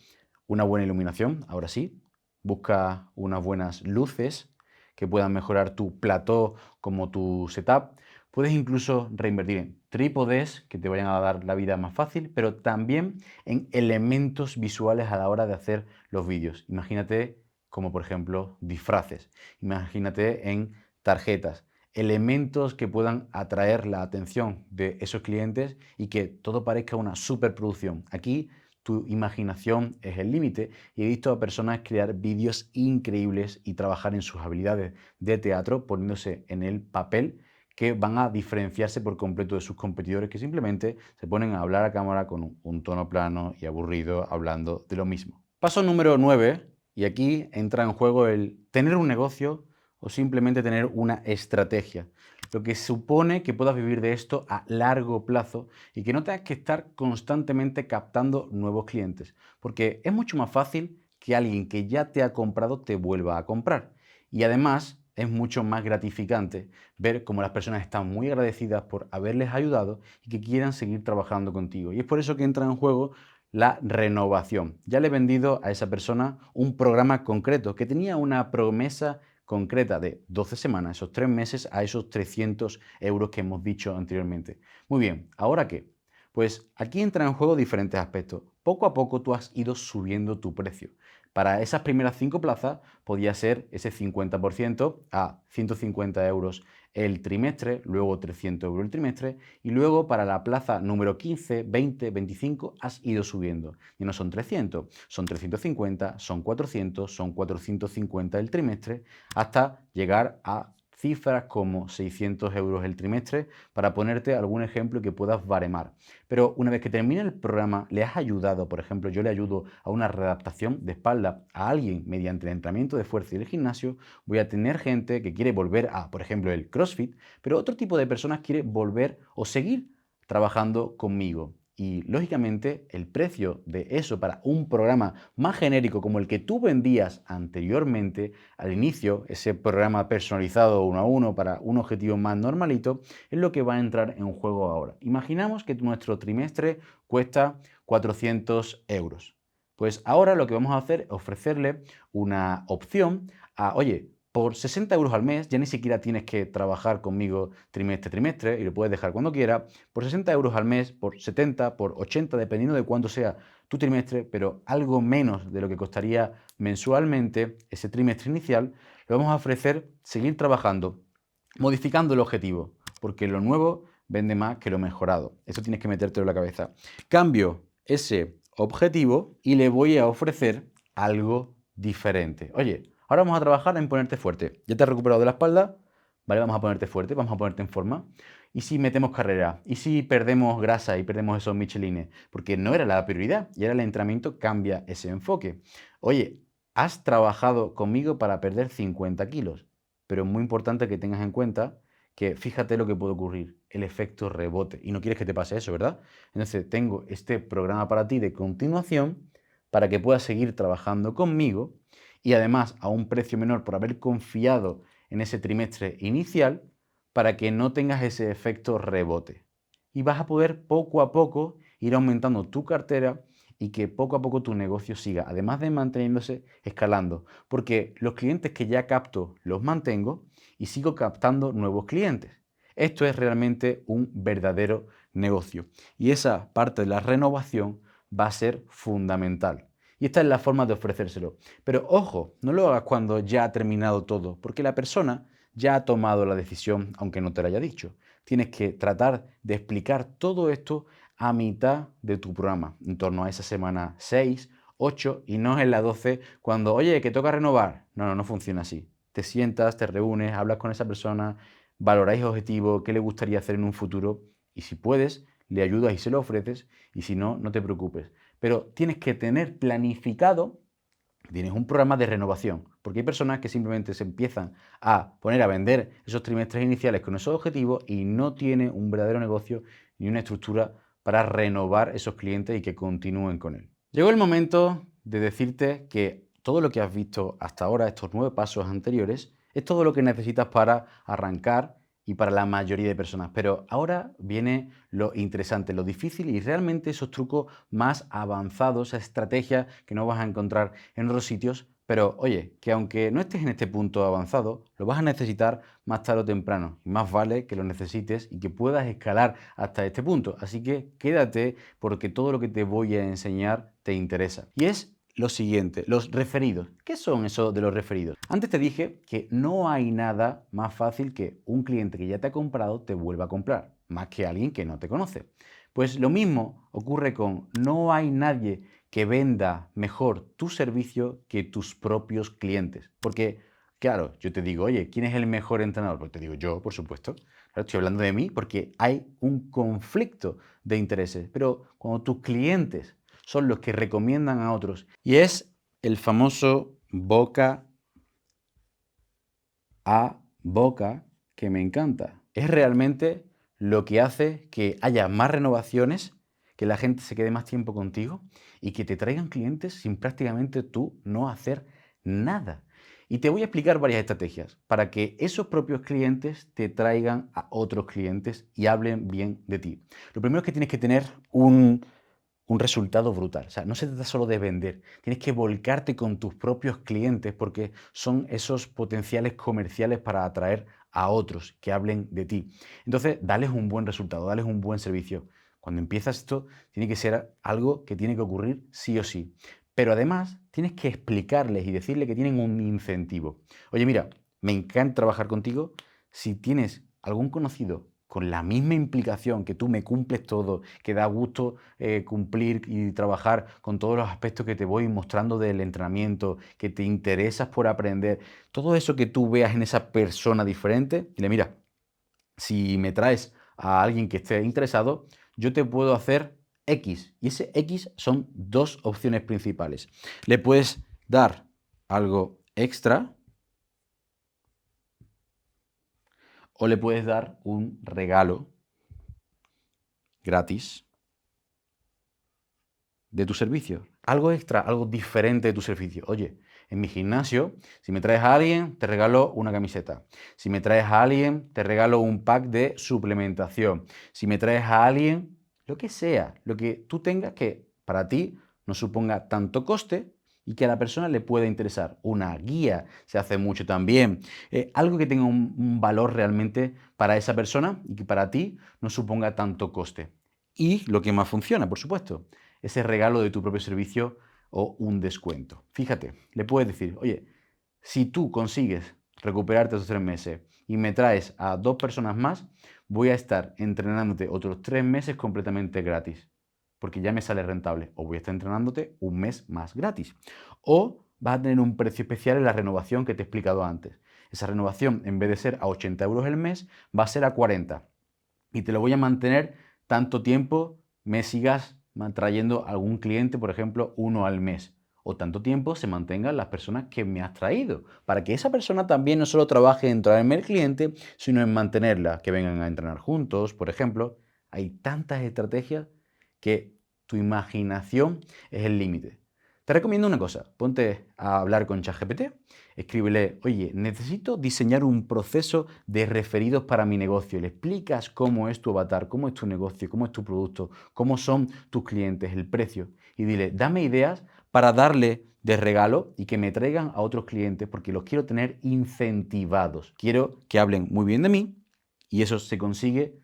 Una buena iluminación, ahora sí. Busca unas buenas luces que puedan mejorar tu plató como tu setup. Puedes incluso reinvertir en trípodes que te vayan a dar la vida más fácil, pero también en elementos visuales a la hora de hacer los vídeos. Imagínate como por ejemplo disfraces. Imagínate en tarjetas, elementos que puedan atraer la atención de esos clientes y que todo parezca una superproducción. Aquí tu imaginación es el límite y he visto a personas crear vídeos increíbles y trabajar en sus habilidades de teatro poniéndose en el papel que van a diferenciarse por completo de sus competidores que simplemente se ponen a hablar a cámara con un tono plano y aburrido hablando de lo mismo. Paso número 9, y aquí entra en juego el tener un negocio o simplemente tener una estrategia, lo que supone que puedas vivir de esto a largo plazo y que no tengas que estar constantemente captando nuevos clientes, porque es mucho más fácil que alguien que ya te ha comprado te vuelva a comprar. Y además es mucho más gratificante ver cómo las personas están muy agradecidas por haberles ayudado y que quieran seguir trabajando contigo. Y es por eso que entra en juego la renovación. Ya le he vendido a esa persona un programa concreto que tenía una promesa concreta de 12 semanas, esos 3 meses, a esos 300 euros que hemos dicho anteriormente. Muy bien, ¿ahora qué? Pues aquí entran en juego diferentes aspectos. Poco a poco tú has ido subiendo tu precio. Para esas primeras 5 plazas podía ser ese 50% a 150 euros el trimestre, luego 300 euros el trimestre y luego para la plaza número 15, 20, 25 has ido subiendo. Y no son 300, son 350, son 400, son 450 el trimestre hasta llegar a cifras como 600 euros el trimestre para ponerte algún ejemplo que puedas baremar. Pero una vez que termine el programa, le has ayudado, por ejemplo, yo le ayudo a una readaptación de espalda a alguien mediante el entrenamiento de fuerza y el gimnasio, voy a tener gente que quiere volver a, por ejemplo, el CrossFit, pero otro tipo de personas quiere volver o seguir trabajando conmigo. Y lógicamente el precio de eso para un programa más genérico como el que tú vendías anteriormente al inicio, ese programa personalizado uno a uno para un objetivo más normalito, es lo que va a entrar en juego ahora. Imaginamos que nuestro trimestre cuesta 400 euros. Pues ahora lo que vamos a hacer es ofrecerle una opción a, oye, por 60 euros al mes ya ni siquiera tienes que trabajar conmigo trimestre a trimestre y lo puedes dejar cuando quieras. Por 60 euros al mes, por 70, por 80, dependiendo de cuánto sea tu trimestre, pero algo menos de lo que costaría mensualmente ese trimestre inicial, le vamos a ofrecer seguir trabajando, modificando el objetivo, porque lo nuevo vende más que lo mejorado. Eso tienes que metértelo en la cabeza. Cambio ese objetivo y le voy a ofrecer algo diferente. Oye, ahora vamos a trabajar en ponerte fuerte. Ya te has recuperado de la espalda, ¿vale? Vamos a ponerte fuerte, vamos a ponerte en forma. ¿Y si metemos carrera? ¿Y si perdemos grasa y perdemos esos michelines? Porque no era la prioridad y ahora el entrenamiento cambia ese enfoque. Oye, has trabajado conmigo para perder 50 kilos, pero es muy importante que tengas en cuenta que fíjate lo que puede ocurrir, el efecto rebote. Y no quieres que te pase eso, ¿verdad? Entonces tengo este programa para ti de continuación para que puedas seguir trabajando conmigo y además a un precio menor por haber confiado en ese trimestre inicial para que no tengas ese efecto rebote. Y vas a poder poco a poco ir aumentando tu cartera y que poco a poco tu negocio siga, además de manteniéndose, escalando. Porque los clientes que ya capto los mantengo y sigo captando nuevos clientes. Esto es realmente un verdadero negocio. Y esa parte de la renovación va a ser fundamental. Y esta es la forma de ofrecérselo. Pero ojo, no lo hagas cuando ya ha terminado todo, porque la persona ya ha tomado la decisión, aunque no te lo haya dicho. Tienes que tratar de explicar todo esto a mitad de tu programa, en torno a esa semana 6, 8 y no en la 12 cuando, oye, que toca renovar. No, no, no funciona así. Te sientas, te reúnes, hablas con esa persona, valoráis objetivos, qué le gustaría hacer en un futuro y si puedes, le ayudas y se lo ofreces y si no, no te preocupes. Pero tienes que tener planificado, tienes un programa de renovación, porque hay personas que simplemente se empiezan a poner a vender esos trimestres iniciales con esos objetivos y no tiene un verdadero negocio ni una estructura para renovar esos clientes y que continúen con él. Llegó el momento de decirte que todo lo que has visto hasta ahora, estos 9 pasos anteriores, es todo lo que necesitas para arrancar y para la mayoría de personas. Pero ahora viene lo interesante, lo difícil y realmente esos trucos más avanzados, esas estrategias que no vas a encontrar en otros sitios. Pero oye, que aunque no estés en este punto avanzado, lo vas a necesitar más tarde o temprano. Y más vale que lo necesites y que puedas escalar hasta este punto. Así que quédate porque todo lo que te voy a enseñar te interesa. Y es lo siguiente, los referidos. ¿Qué son eso de los referidos? Antes te dije que no hay nada más fácil que un cliente que ya te ha comprado te vuelva a comprar, más que alguien que no te conoce. Pues lo mismo ocurre con no hay nadie que venda mejor tu servicio que tus propios clientes. Porque, claro, yo te digo, oye, ¿quién es el mejor entrenador? Pues te digo yo, por supuesto. Claro, estoy hablando de mí porque hay un conflicto de intereses. Pero cuando tus clientes son los que recomiendan a otros. Y es el famoso boca a boca que me encanta. Es realmente lo que hace que haya más renovaciones, que la gente se quede más tiempo contigo y que te traigan clientes sin prácticamente tú no hacer nada. Y te voy a explicar varias estrategias para que esos propios clientes te traigan a otros clientes y hablen bien de ti. Lo primero es que tienes que tener un resultado brutal. O sea, no se trata solo de vender, tienes que volcarte con tus propios clientes porque son esos potenciales comerciales para atraer a otros que hablen de ti. Entonces, dales un buen resultado, dales un buen servicio. Cuando empiezas esto, tiene que ser algo que tiene que ocurrir sí o sí. Pero además, tienes que explicarles y decirles que tienen un incentivo. Oye, mira, me encanta trabajar contigo. Si tienes algún conocido con la misma implicación que tú me cumples todo, que da gusto cumplir y trabajar con todos los aspectos que te voy mostrando del entrenamiento, que te interesas por aprender, todo eso que tú veas en esa persona diferente, dile, mira, si me traes a alguien que esté interesado, yo te puedo hacer X. Y ese X son dos opciones principales. Le puedes dar algo extra o le puedes dar un regalo gratis de tu servicio. Algo extra, algo diferente de tu servicio. Oye, en mi gimnasio, si me traes a alguien, te regalo una camiseta. Si me traes a alguien, te regalo un pack de suplementación. Si me traes a alguien, lo que sea, lo que tú tengas que para ti no suponga tanto coste y que a la persona le pueda interesar. Una guía se hace mucho también. Algo que tenga un valor realmente para esa persona y que para ti no suponga tanto coste. Y lo que más funciona, por supuesto, ese regalo de tu propio servicio o un descuento. Fíjate, le puedes decir, oye, si tú consigues recuperarte esos 3 meses y me traes a 2 personas más, voy a estar entrenándote otros 3 meses completamente gratis, porque ya me sale rentable. O voy a estar entrenándote un mes más gratis. O vas a tener un precio especial en la renovación que te he explicado antes. Esa renovación, en vez de ser a 80 euros el mes, va a ser a 40. Y te lo voy a mantener tanto tiempo me sigas trayendo algún cliente, por ejemplo, uno al mes. O tanto tiempo se mantengan las personas que me has traído. Para que esa persona también no solo trabaje en traerme el cliente, sino en mantenerla, que vengan a entrenar juntos, por ejemplo. Hay tantas estrategias que tu imaginación es el límite. Te recomiendo una cosa, ponte a hablar con ChatGPT, escríbele, oye, necesito diseñar un proceso de referidos para mi negocio. Le explicas cómo es tu avatar, cómo es tu negocio, cómo es tu producto, cómo son tus clientes, el precio. Y dile, dame ideas para darle de regalo y que me traigan a otros clientes porque los quiero tener incentivados. Quiero que hablen muy bien de mí y eso se consigue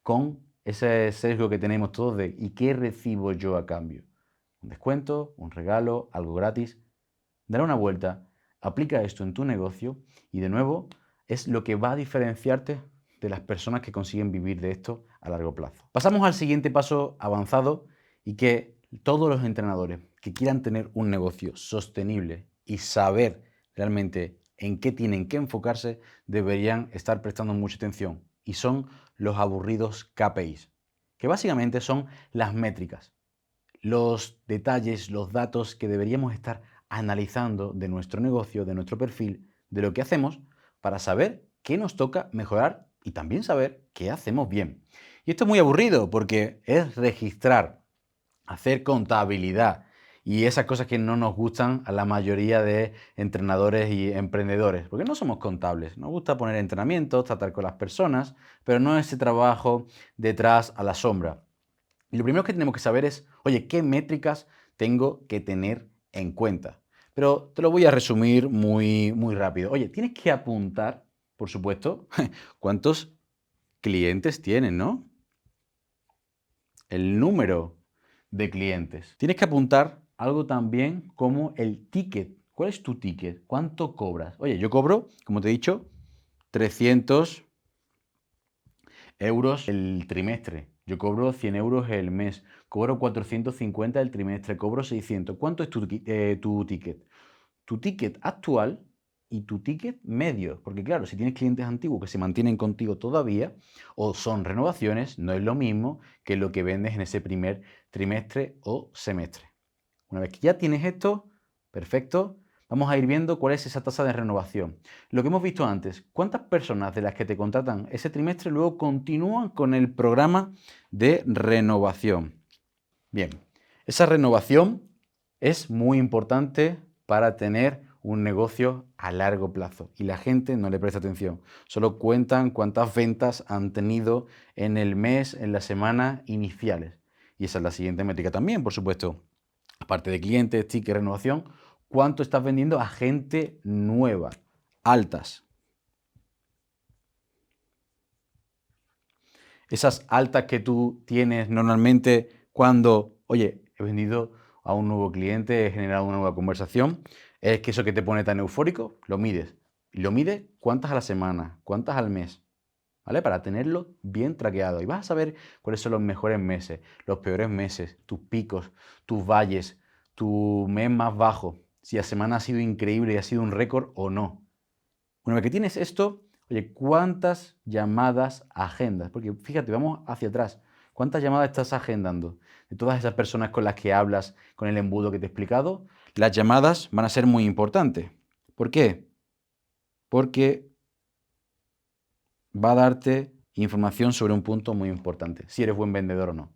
con ese sesgo que tenemos todos de ¿y qué recibo yo a cambio? Un descuento, un regalo, algo gratis. Dale una vuelta, aplica esto en tu negocio y de nuevo es lo que va a diferenciarte de las personas que consiguen vivir de esto a largo plazo. Pasamos al siguiente paso avanzado y que todos los entrenadores que quieran tener un negocio sostenible y saber realmente en qué tienen que enfocarse deberían estar prestando mucha atención y son los aburridos KPIs, que básicamente son las métricas, los detalles, los datos que deberíamos estar analizando de nuestro negocio, de nuestro perfil, de lo que hacemos, para saber qué nos toca mejorar y también saber qué hacemos bien. Y esto es muy aburrido porque es registrar, hacer contabilidad Y esas cosas que no nos gustan a la mayoría de entrenadores y emprendedores, porque no somos contables. Nos gusta poner entrenamientos, tratar con las personas, pero no ese trabajo detrás a la sombra. Y lo primero que tenemos que saber es, oye, ¿qué métricas tengo que tener en cuenta? Pero te lo voy a resumir muy rápido. Oye, tienes que apuntar, por supuesto, cuántos clientes tienes, ¿no? El número de clientes. Tienes que apuntar algo también como el ticket. ¿Cuál es tu ticket? ¿Cuánto cobras? Oye, yo cobro, como te he dicho, 300 euros el trimestre. Yo cobro 100 euros el mes. Cobro 450 el trimestre. Cobro 600. ¿Cuánto es tu ticket? Tu ticket actual y tu ticket medio. Porque claro, si tienes clientes antiguos que se mantienen contigo todavía o son renovaciones, no es lo mismo que lo que vendes en ese primer trimestre o semestre. Una vez que ya tienes esto, perfecto, vamos a ir viendo cuál es esa tasa de renovación. Lo que hemos visto antes, ¿cuántas personas de las que te contratan ese trimestre luego continúan con el programa de renovación? Bien, esa renovación es muy importante para tener un negocio a largo plazo y la gente no le presta atención. Solo cuentan cuántas ventas han tenido en el mes, en la semana iniciales. Y esa es la siguiente métrica también, por supuesto. Aparte de clientes, ticket, renovación, ¿cuánto estás vendiendo a gente nueva? Altas. Esas altas que tú tienes normalmente cuando, oye, he vendido a un nuevo cliente, he generado una nueva conversación, es que eso que te pone tan eufórico, lo mides. Y lo mides cuántas a la semana, cuántas al mes, ¿vale? Para tenerlo bien traqueado. Y vas a saber cuáles son los mejores meses, los peores meses, tus picos, tus valles, tu mes más bajo, si la semana ha sido increíble y ha sido un récord o no. Una vez que tienes esto, oye, ¿cuántas llamadas agendas? Porque fíjate, vamos hacia atrás. ¿Cuántas llamadas estás agendando? De todas esas personas con las que hablas, con el embudo que te he explicado, las llamadas van a ser muy importantes. ¿Por qué? Porque va a darte información sobre un punto muy importante, si eres buen vendedor o no.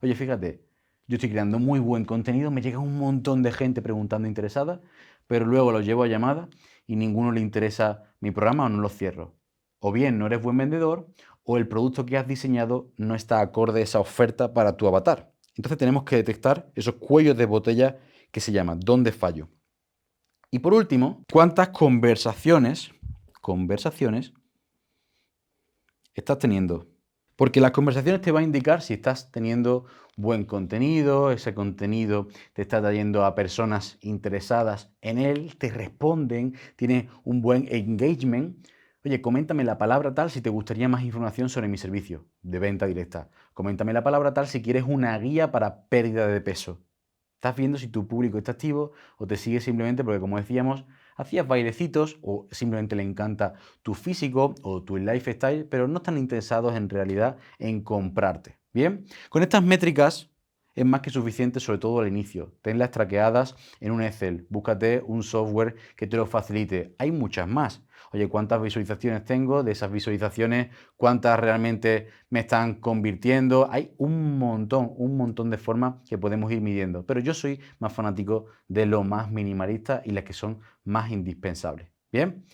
Oye, fíjate, yo estoy creando muy buen contenido, me llega un montón de gente preguntando interesada, pero luego los llevo a llamada y ninguno le interesa mi programa o no lo cierro. O bien no eres buen vendedor o el producto que has diseñado no está acorde a esa oferta para tu avatar. Entonces tenemos que detectar esos cuellos de botella que se llaman ¿dónde fallo? Y por último, ¿cuántas conversaciones estás teniendo? Porque las conversaciones te van a indicar si estás teniendo buen contenido, ese contenido te está trayendo a personas interesadas en él, te responden, tiene un buen engagement. Oye, coméntame la palabra tal si te gustaría más información sobre mi servicio de venta directa. Coméntame la palabra tal si quieres una guía para pérdida de peso. Estás viendo si tu público está activo o te sigue simplemente porque, como decíamos, hacías bailecitos o simplemente le encanta tu físico o tu lifestyle, pero no están interesados en realidad en comprarte. Bien, con estas métricas es más que suficiente, sobre todo al inicio. Tenlas traqueadas en un Excel. Búscate un software que te lo facilite. Hay muchas más. Oye, ¿cuántas visualizaciones tengo? De esas visualizaciones, ¿cuántas realmente me están convirtiendo? Hay un montón de formas que podemos ir midiendo. Pero yo soy más fanático de lo más minimalista y las que son más indispensables. ¿Bien?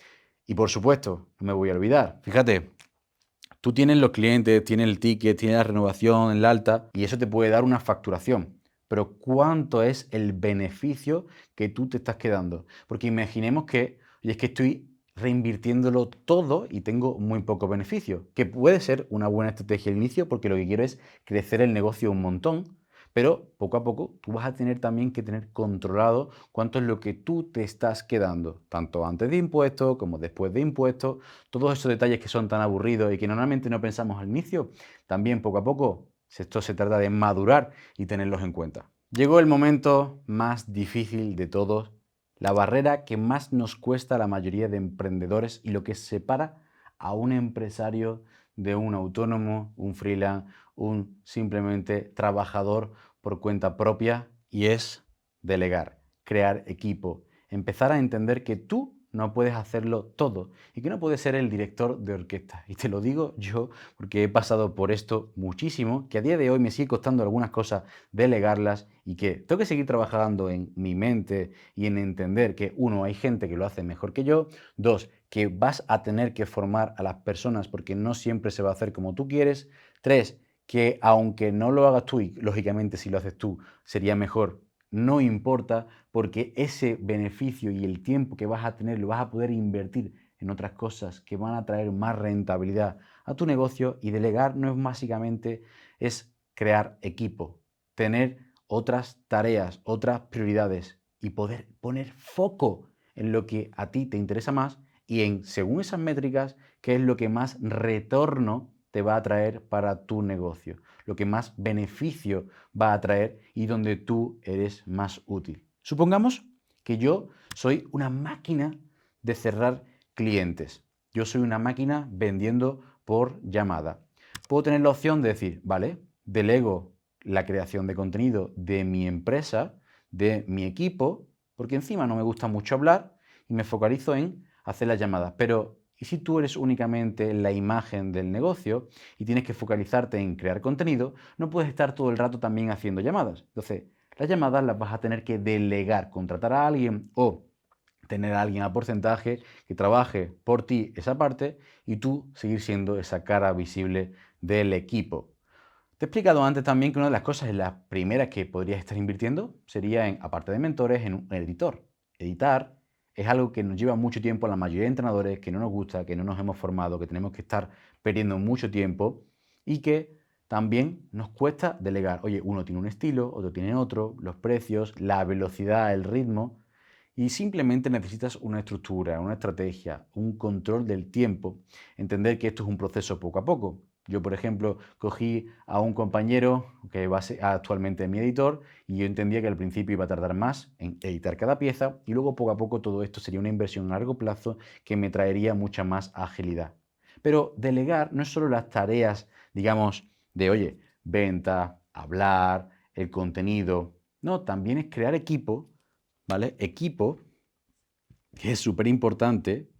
Y por supuesto, no me voy a olvidar. Fíjate, tú tienes los clientes, tienes el ticket, tienes la renovación, el alta, y eso te puede dar una facturación. Pero ¿cuánto es el beneficio que tú te estás quedando? Porque imaginemos que, oye, es que estoy reinvirtiéndolo todo y tengo muy poco beneficio, que puede ser una buena estrategia al inicio porque lo que quiero es crecer el negocio un montón, pero poco a poco tú vas a tener también que tener controlado cuánto es lo que tú te estás quedando, tanto antes de impuestos como después de impuestos, todos esos detalles que son tan aburridos y que normalmente no pensamos al inicio, también poco a poco esto se trata de madurar y tenerlos en cuenta. Llegó el momento más difícil de todos, la barrera que más nos cuesta a la mayoría de emprendedores y lo que separa a un empresario de un autónomo, un freelance, un simplemente trabajador por cuenta propia, y es delegar, crear equipo, empezar a entender que tú no puedes hacerlo todo y que no puedes ser el director de orquesta. Y te lo digo yo porque he pasado por esto muchísimo, que a día de hoy me sigue costando algunas cosas delegarlas y que tengo que seguir trabajando en mi mente y en entender que, uno, hay gente que lo hace mejor que yo, dos, que vas a tener que formar a las personas porque no siempre se va a hacer como tú quieres, tres, que aunque no lo hagas tú y lógicamente si lo haces tú sería mejor, no importa porque ese beneficio y el tiempo que vas a tener lo vas a poder invertir en otras cosas que van a traer más rentabilidad a tu negocio. Y delegar no es básicamente es crear equipo, tener otras tareas, otras prioridades y poder poner foco en lo que a ti te interesa más y en, según esas métricas, qué es lo que más retorno te va a traer para tu negocio, lo que más beneficio va a traer y donde tú eres más útil. Supongamos que yo soy una máquina de cerrar clientes. Yo soy una máquina vendiendo por llamada. Puedo tener la opción de decir, vale, delego la creación de contenido de mi empresa, de mi equipo, porque encima no me gusta mucho hablar y me focalizo en hacer las llamadas. Pero, ¿y si tú eres únicamente la imagen del negocio y tienes que focalizarte en crear contenido? No puedes estar todo el rato también haciendo llamadas. Entonces, las llamadas las vas a tener que delegar, contratar a alguien o tener a alguien a porcentaje que trabaje por ti esa parte y tú seguir siendo esa cara visible del equipo. Te he explicado antes también que una de las cosas en las primeras que podrías estar invirtiendo sería en, aparte de mentores, en un editor. Editar es algo que nos lleva mucho tiempo a la mayoría de entrenadores, que no nos gusta, que no nos hemos formado, que tenemos que estar perdiendo mucho tiempo y que también nos cuesta delegar. Oye, uno tiene un estilo, otro tiene otro, los precios, la velocidad, el ritmo, y simplemente necesitas una estructura, una estrategia, un control del tiempo, entender que esto es un proceso poco a poco. Yo, por ejemplo, cogí a un compañero que va a ser actualmente mi editor y yo entendía que al principio iba a tardar más en editar cada pieza y luego poco a poco todo esto sería una inversión a largo plazo que me traería mucha más agilidad. Pero delegar no es solo las tareas, digamos, de, oye, venta, hablar, el contenido. No, también es crear equipo, ¿vale? Equipo, que es súper importante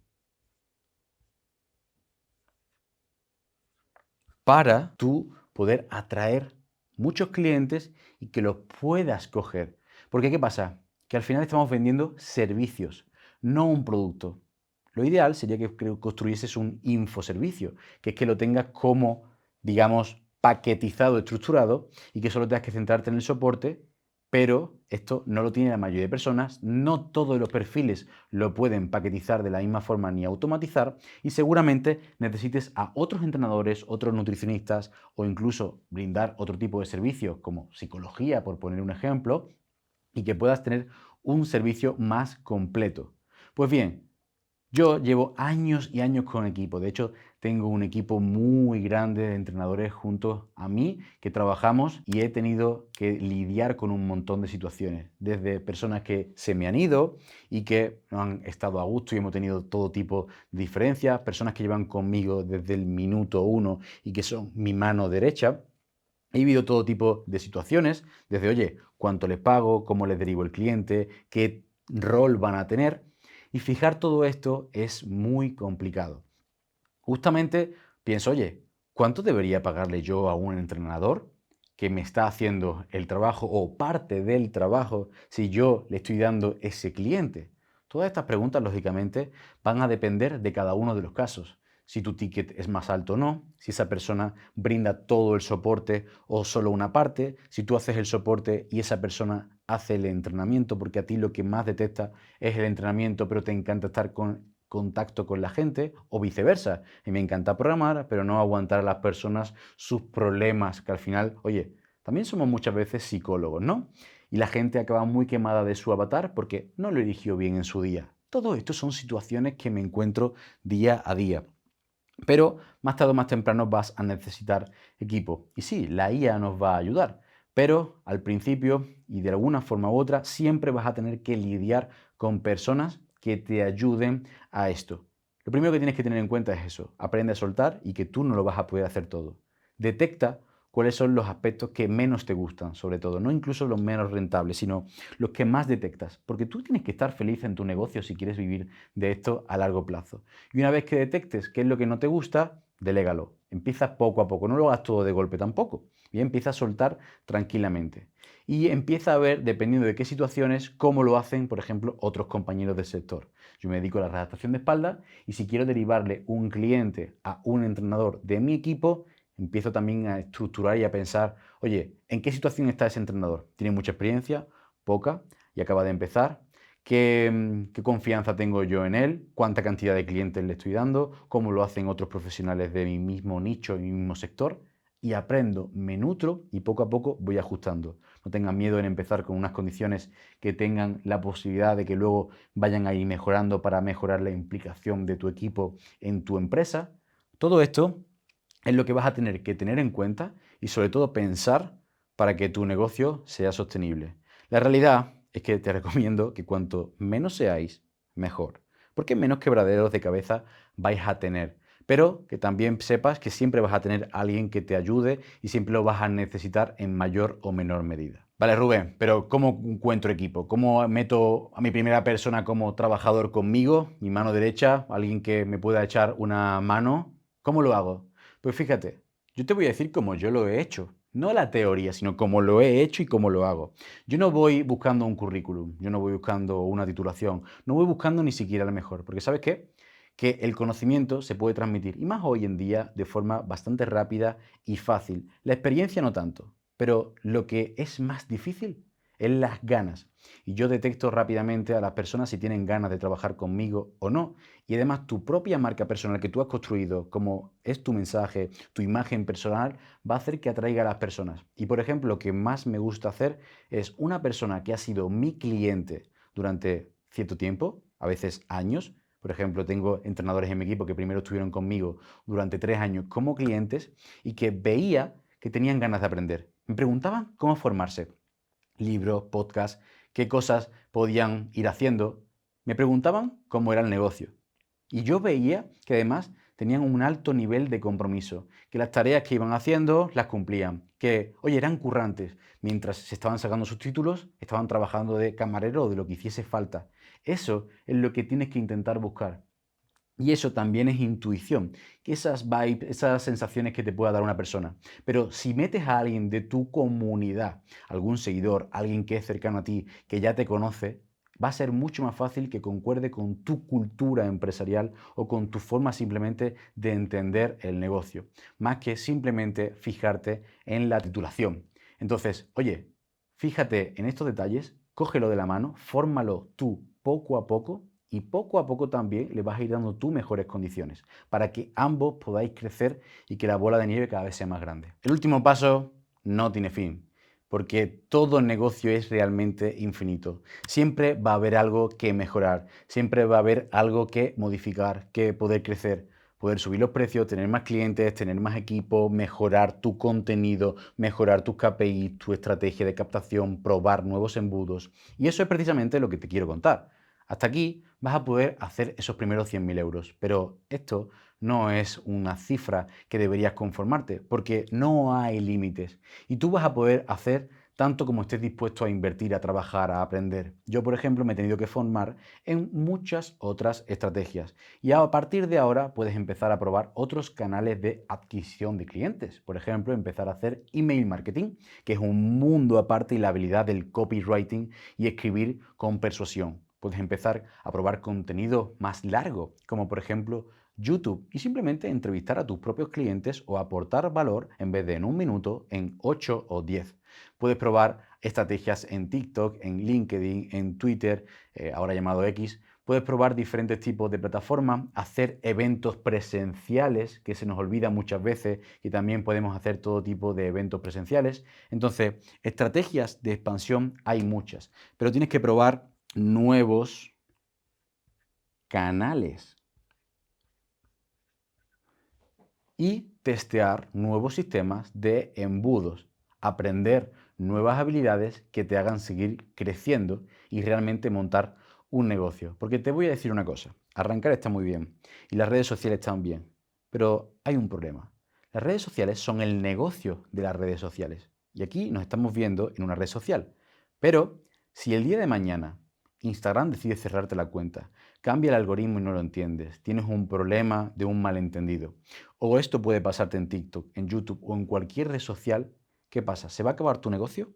para tú poder atraer muchos clientes y que los puedas coger. Porque ¿qué pasa? Que al final estamos vendiendo servicios, no un producto. Lo ideal sería que construyeses un infoservicio, que es que lo tengas como, digamos, paquetizado, estructurado y que solo tengas que centrarte en el soporte, pero esto no lo tiene la mayoría de personas, no todos los perfiles lo pueden paquetizar de la misma forma ni automatizar y seguramente necesites a otros entrenadores, otros nutricionistas o incluso brindar otro tipo de servicios como psicología, por poner un ejemplo, y que puedas tener un servicio más completo. Pues bien, yo llevo años y años con equipo. De hecho, tengo un equipo muy grande de entrenadores junto a mí que trabajamos y he tenido que lidiar con un montón de situaciones. Desde personas que se me han ido y que no han estado a gusto y hemos tenido todo tipo de diferencias. Personas que llevan conmigo desde el minuto uno y que son mi mano derecha. He vivido todo tipo de situaciones, desde, oye, cuánto les pago, cómo les derivo el cliente, qué rol van a tener. Y fijar todo esto es muy complicado. Justamente pienso, oye, ¿cuánto debería pagarle yo a un entrenador que me está haciendo el trabajo o parte del trabajo si yo le estoy dando ese cliente? Todas estas preguntas, lógicamente, van a depender de cada uno de los casos. Si tu ticket es más alto o no, si esa persona brinda todo el soporte o solo una parte, si tú haces el soporte y esa persona hace el entrenamiento, porque a ti lo que más detecta es el entrenamiento, pero te encanta estar con contacto con la gente o viceversa. Y me encanta programar, pero no aguantar a las personas sus problemas, que al final, oye, también somos muchas veces psicólogos, ¿no? Y la gente acaba muy quemada de su avatar porque no lo eligió bien en su día. Todo esto son situaciones que me encuentro día a día. Pero más tarde o más temprano vas a necesitar equipo. Y sí, la IA nos va a ayudar, pero al principio y de alguna forma u otra siempre vas a tener que lidiar con personas que te ayuden a esto. Lo primero que tienes que tener en cuenta es eso, aprende a soltar y que tú no lo vas a poder hacer todo. Detecta cuáles son los aspectos que menos te gustan, sobre todo, no incluso los menos rentables, sino los que más detectas, porque tú tienes que estar feliz en tu negocio si quieres vivir de esto a largo plazo. Y una vez que detectes qué es lo que no te gusta, delégalo. Empieza poco a poco, no lo hagas todo de golpe tampoco. Y empieza a soltar tranquilamente. Y empieza a ver, dependiendo de qué situaciones, cómo lo hacen, por ejemplo, otros compañeros del sector. Yo me dedico a la redactación de espalda y si quiero derivarle un cliente a un entrenador de mi equipo, empiezo también a estructurar y a pensar, oye, ¿en qué situación está ese entrenador? ¿Tiene mucha experiencia? ¿Poca? ¿Y acaba de empezar? ¿Qué confianza tengo yo en él? ¿Cuánta cantidad de clientes le estoy dando? ¿Cómo lo hacen otros profesionales de mi mismo nicho, mi mismo sector? Y aprendo, me nutro y poco a poco voy ajustando. No tengan miedo en empezar con unas condiciones que tengan la posibilidad de que luego vayan a ir mejorando para mejorar la implicación de tu equipo en tu empresa. Todo esto es lo que vas a tener que tener en cuenta y sobre todo pensar para que tu negocio sea sostenible. La realidad es que te recomiendo que cuanto menos seáis, mejor, porque menos quebraderos de cabeza vais a tener. Pero que también sepas que siempre vas a tener a alguien que te ayude y siempre lo vas a necesitar en mayor o menor medida. Vale, Rubén, pero ¿cómo encuentro equipo? ¿Cómo meto a mi primera persona como trabajador conmigo, mi mano derecha, alguien que me pueda echar una mano? ¿Cómo lo hago? Pues fíjate, yo te voy a decir cómo yo lo he hecho. No la teoría, sino cómo lo he hecho y cómo lo hago. Yo no voy buscando un currículum, yo no voy buscando una titulación, no voy buscando ni siquiera el mejor, porque ¿sabes qué? Que el conocimiento se puede transmitir, y más hoy en día, de forma bastante rápida y fácil. La experiencia no tanto, pero lo que es más difícil es las ganas. Y yo detecto rápidamente a las personas si tienen ganas de trabajar conmigo o no. Y además tu propia marca personal que tú has construido, como es tu mensaje, tu imagen personal, va a hacer que atraiga a las personas. Y por ejemplo, lo que más me gusta hacer es una persona que ha sido mi cliente durante cierto tiempo, a veces años. Por ejemplo, tengo entrenadores en mi equipo que primero estuvieron conmigo durante 3 años como clientes y que veía que tenían ganas de aprender. Me preguntaban cómo formarse. Libros, podcasts, qué cosas podían ir haciendo. Me preguntaban cómo era el negocio. Y yo veía que además tenían un alto nivel de compromiso, que las tareas que iban haciendo las cumplían, que, oye, eran currantes. Mientras se estaban sacando sus títulos, estaban trabajando de camarero o de lo que hiciese falta. Eso es lo que tienes que intentar buscar. Y eso también es intuición, que esas vibes, esas sensaciones que te pueda dar una persona. Pero si metes a alguien de tu comunidad, algún seguidor, alguien que es cercano a ti, que ya te conoce, va a ser mucho más fácil que concuerde con tu cultura empresarial o con tu forma simplemente de entender el negocio, más que simplemente fijarte en la titulación. Entonces, oye, fíjate en estos detalles, cógelo de la mano, fórmalo tú poco y poco a poco también le vas a ir dando tú mejores condiciones para que ambos podáis crecer y que la bola de nieve cada vez sea más grande. El último paso no tiene fin, porque todo negocio es realmente infinito. Siempre va a haber algo que mejorar, siempre va a haber algo que modificar, que poder crecer. Poder subir los precios, tener más clientes, tener más equipo, mejorar tu contenido, mejorar tus KPI, tu estrategia de captación, probar nuevos embudos. Y eso es precisamente lo que te quiero contar. Hasta aquí vas a poder hacer esos primeros 100.000 euros, pero esto no es una cifra que deberías conformarte, porque no hay límites. Y tú vas a poder hacer tanto como estés dispuesto a invertir, a trabajar, a aprender. Yo, por ejemplo, me he tenido que formar en muchas otras estrategias. Y a partir de ahora puedes empezar a probar otros canales de adquisición de clientes. Por ejemplo, empezar a hacer email marketing, que es un mundo aparte, y la habilidad del copywriting y escribir con persuasión. Puedes empezar a probar contenido más largo, como por ejemplo YouTube, y simplemente entrevistar a tus propios clientes o aportar valor en vez de en 1 minuto, en 8 o 10. Puedes probar estrategias en TikTok, en LinkedIn, en Twitter, ahora llamado X. Puedes probar diferentes tipos de plataformas, hacer eventos presenciales, que se nos olvida muchas veces, y también podemos hacer todo tipo de eventos presenciales. Entonces, estrategias de expansión hay muchas, pero tienes que probar nuevos canales y testear nuevos sistemas de embudos, aprender nuevas habilidades que te hagan seguir creciendo y realmente montar un negocio. Porque te voy a decir una cosa, arrancar está muy bien y las redes sociales están bien, pero hay un problema. Las redes sociales son el negocio de las redes sociales. Y aquí nos estamos viendo en una red social. Pero si el día de mañana Instagram decide cerrarte la cuenta, cambia el algoritmo y no lo entiendes, tienes un problema de un malentendido, o esto puede pasarte en TikTok, en YouTube o en cualquier red social, ¿qué pasa? ¿Se va a acabar tu negocio?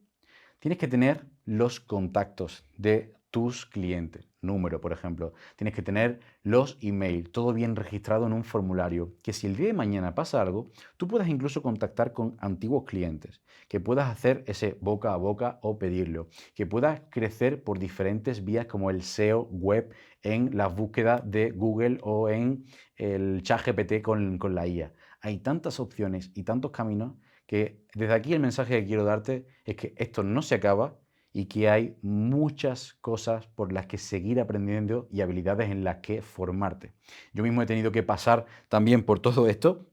Tienes que tener los contactos de tus clientes, número, por ejemplo. Tienes que tener los emails, todo bien registrado en un formulario, que si el día de mañana pasa algo, tú puedas incluso contactar con antiguos clientes, que puedas hacer ese boca a boca o pedirlo, que puedas crecer por diferentes vías como el SEO web en la búsqueda de Google o en el ChatGPT con la IA. Hay tantas opciones y tantos caminos que desde aquí el mensaje que quiero darte es que esto no se acaba y que hay muchas cosas por las que seguir aprendiendo y habilidades en las que formarte. Yo mismo he tenido que pasar también por todo esto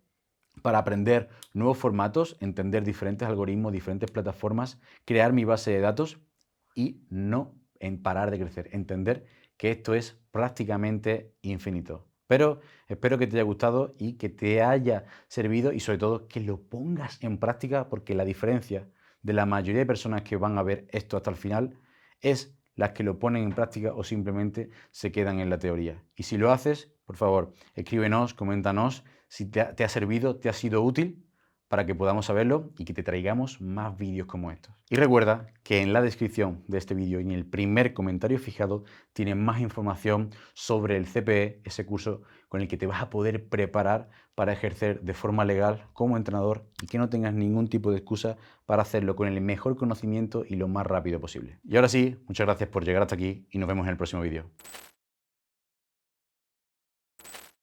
para aprender nuevos formatos, entender diferentes algoritmos, diferentes plataformas, crear mi base de datos y no en parar de crecer, entender que esto es prácticamente infinito. Pero espero que te haya gustado y que te haya servido y sobre todo que lo pongas en práctica porque la diferencia de la mayoría de personas que van a ver esto hasta el final es las que lo ponen en práctica o simplemente se quedan en la teoría. Y si lo haces, por favor, escríbenos, coméntanos si te ha servido, te ha sido útil para que podamos saberlo y que te traigamos más vídeos como estos. Y recuerda que en la descripción de este vídeo y en el primer comentario fijado tienes más información sobre el CPE, ese curso con el que te vas a poder preparar para ejercer de forma legal como entrenador y que no tengas ningún tipo de excusa para hacerlo con el mejor conocimiento y lo más rápido posible. Y ahora sí, muchas gracias por llegar hasta aquí y nos vemos en el próximo vídeo.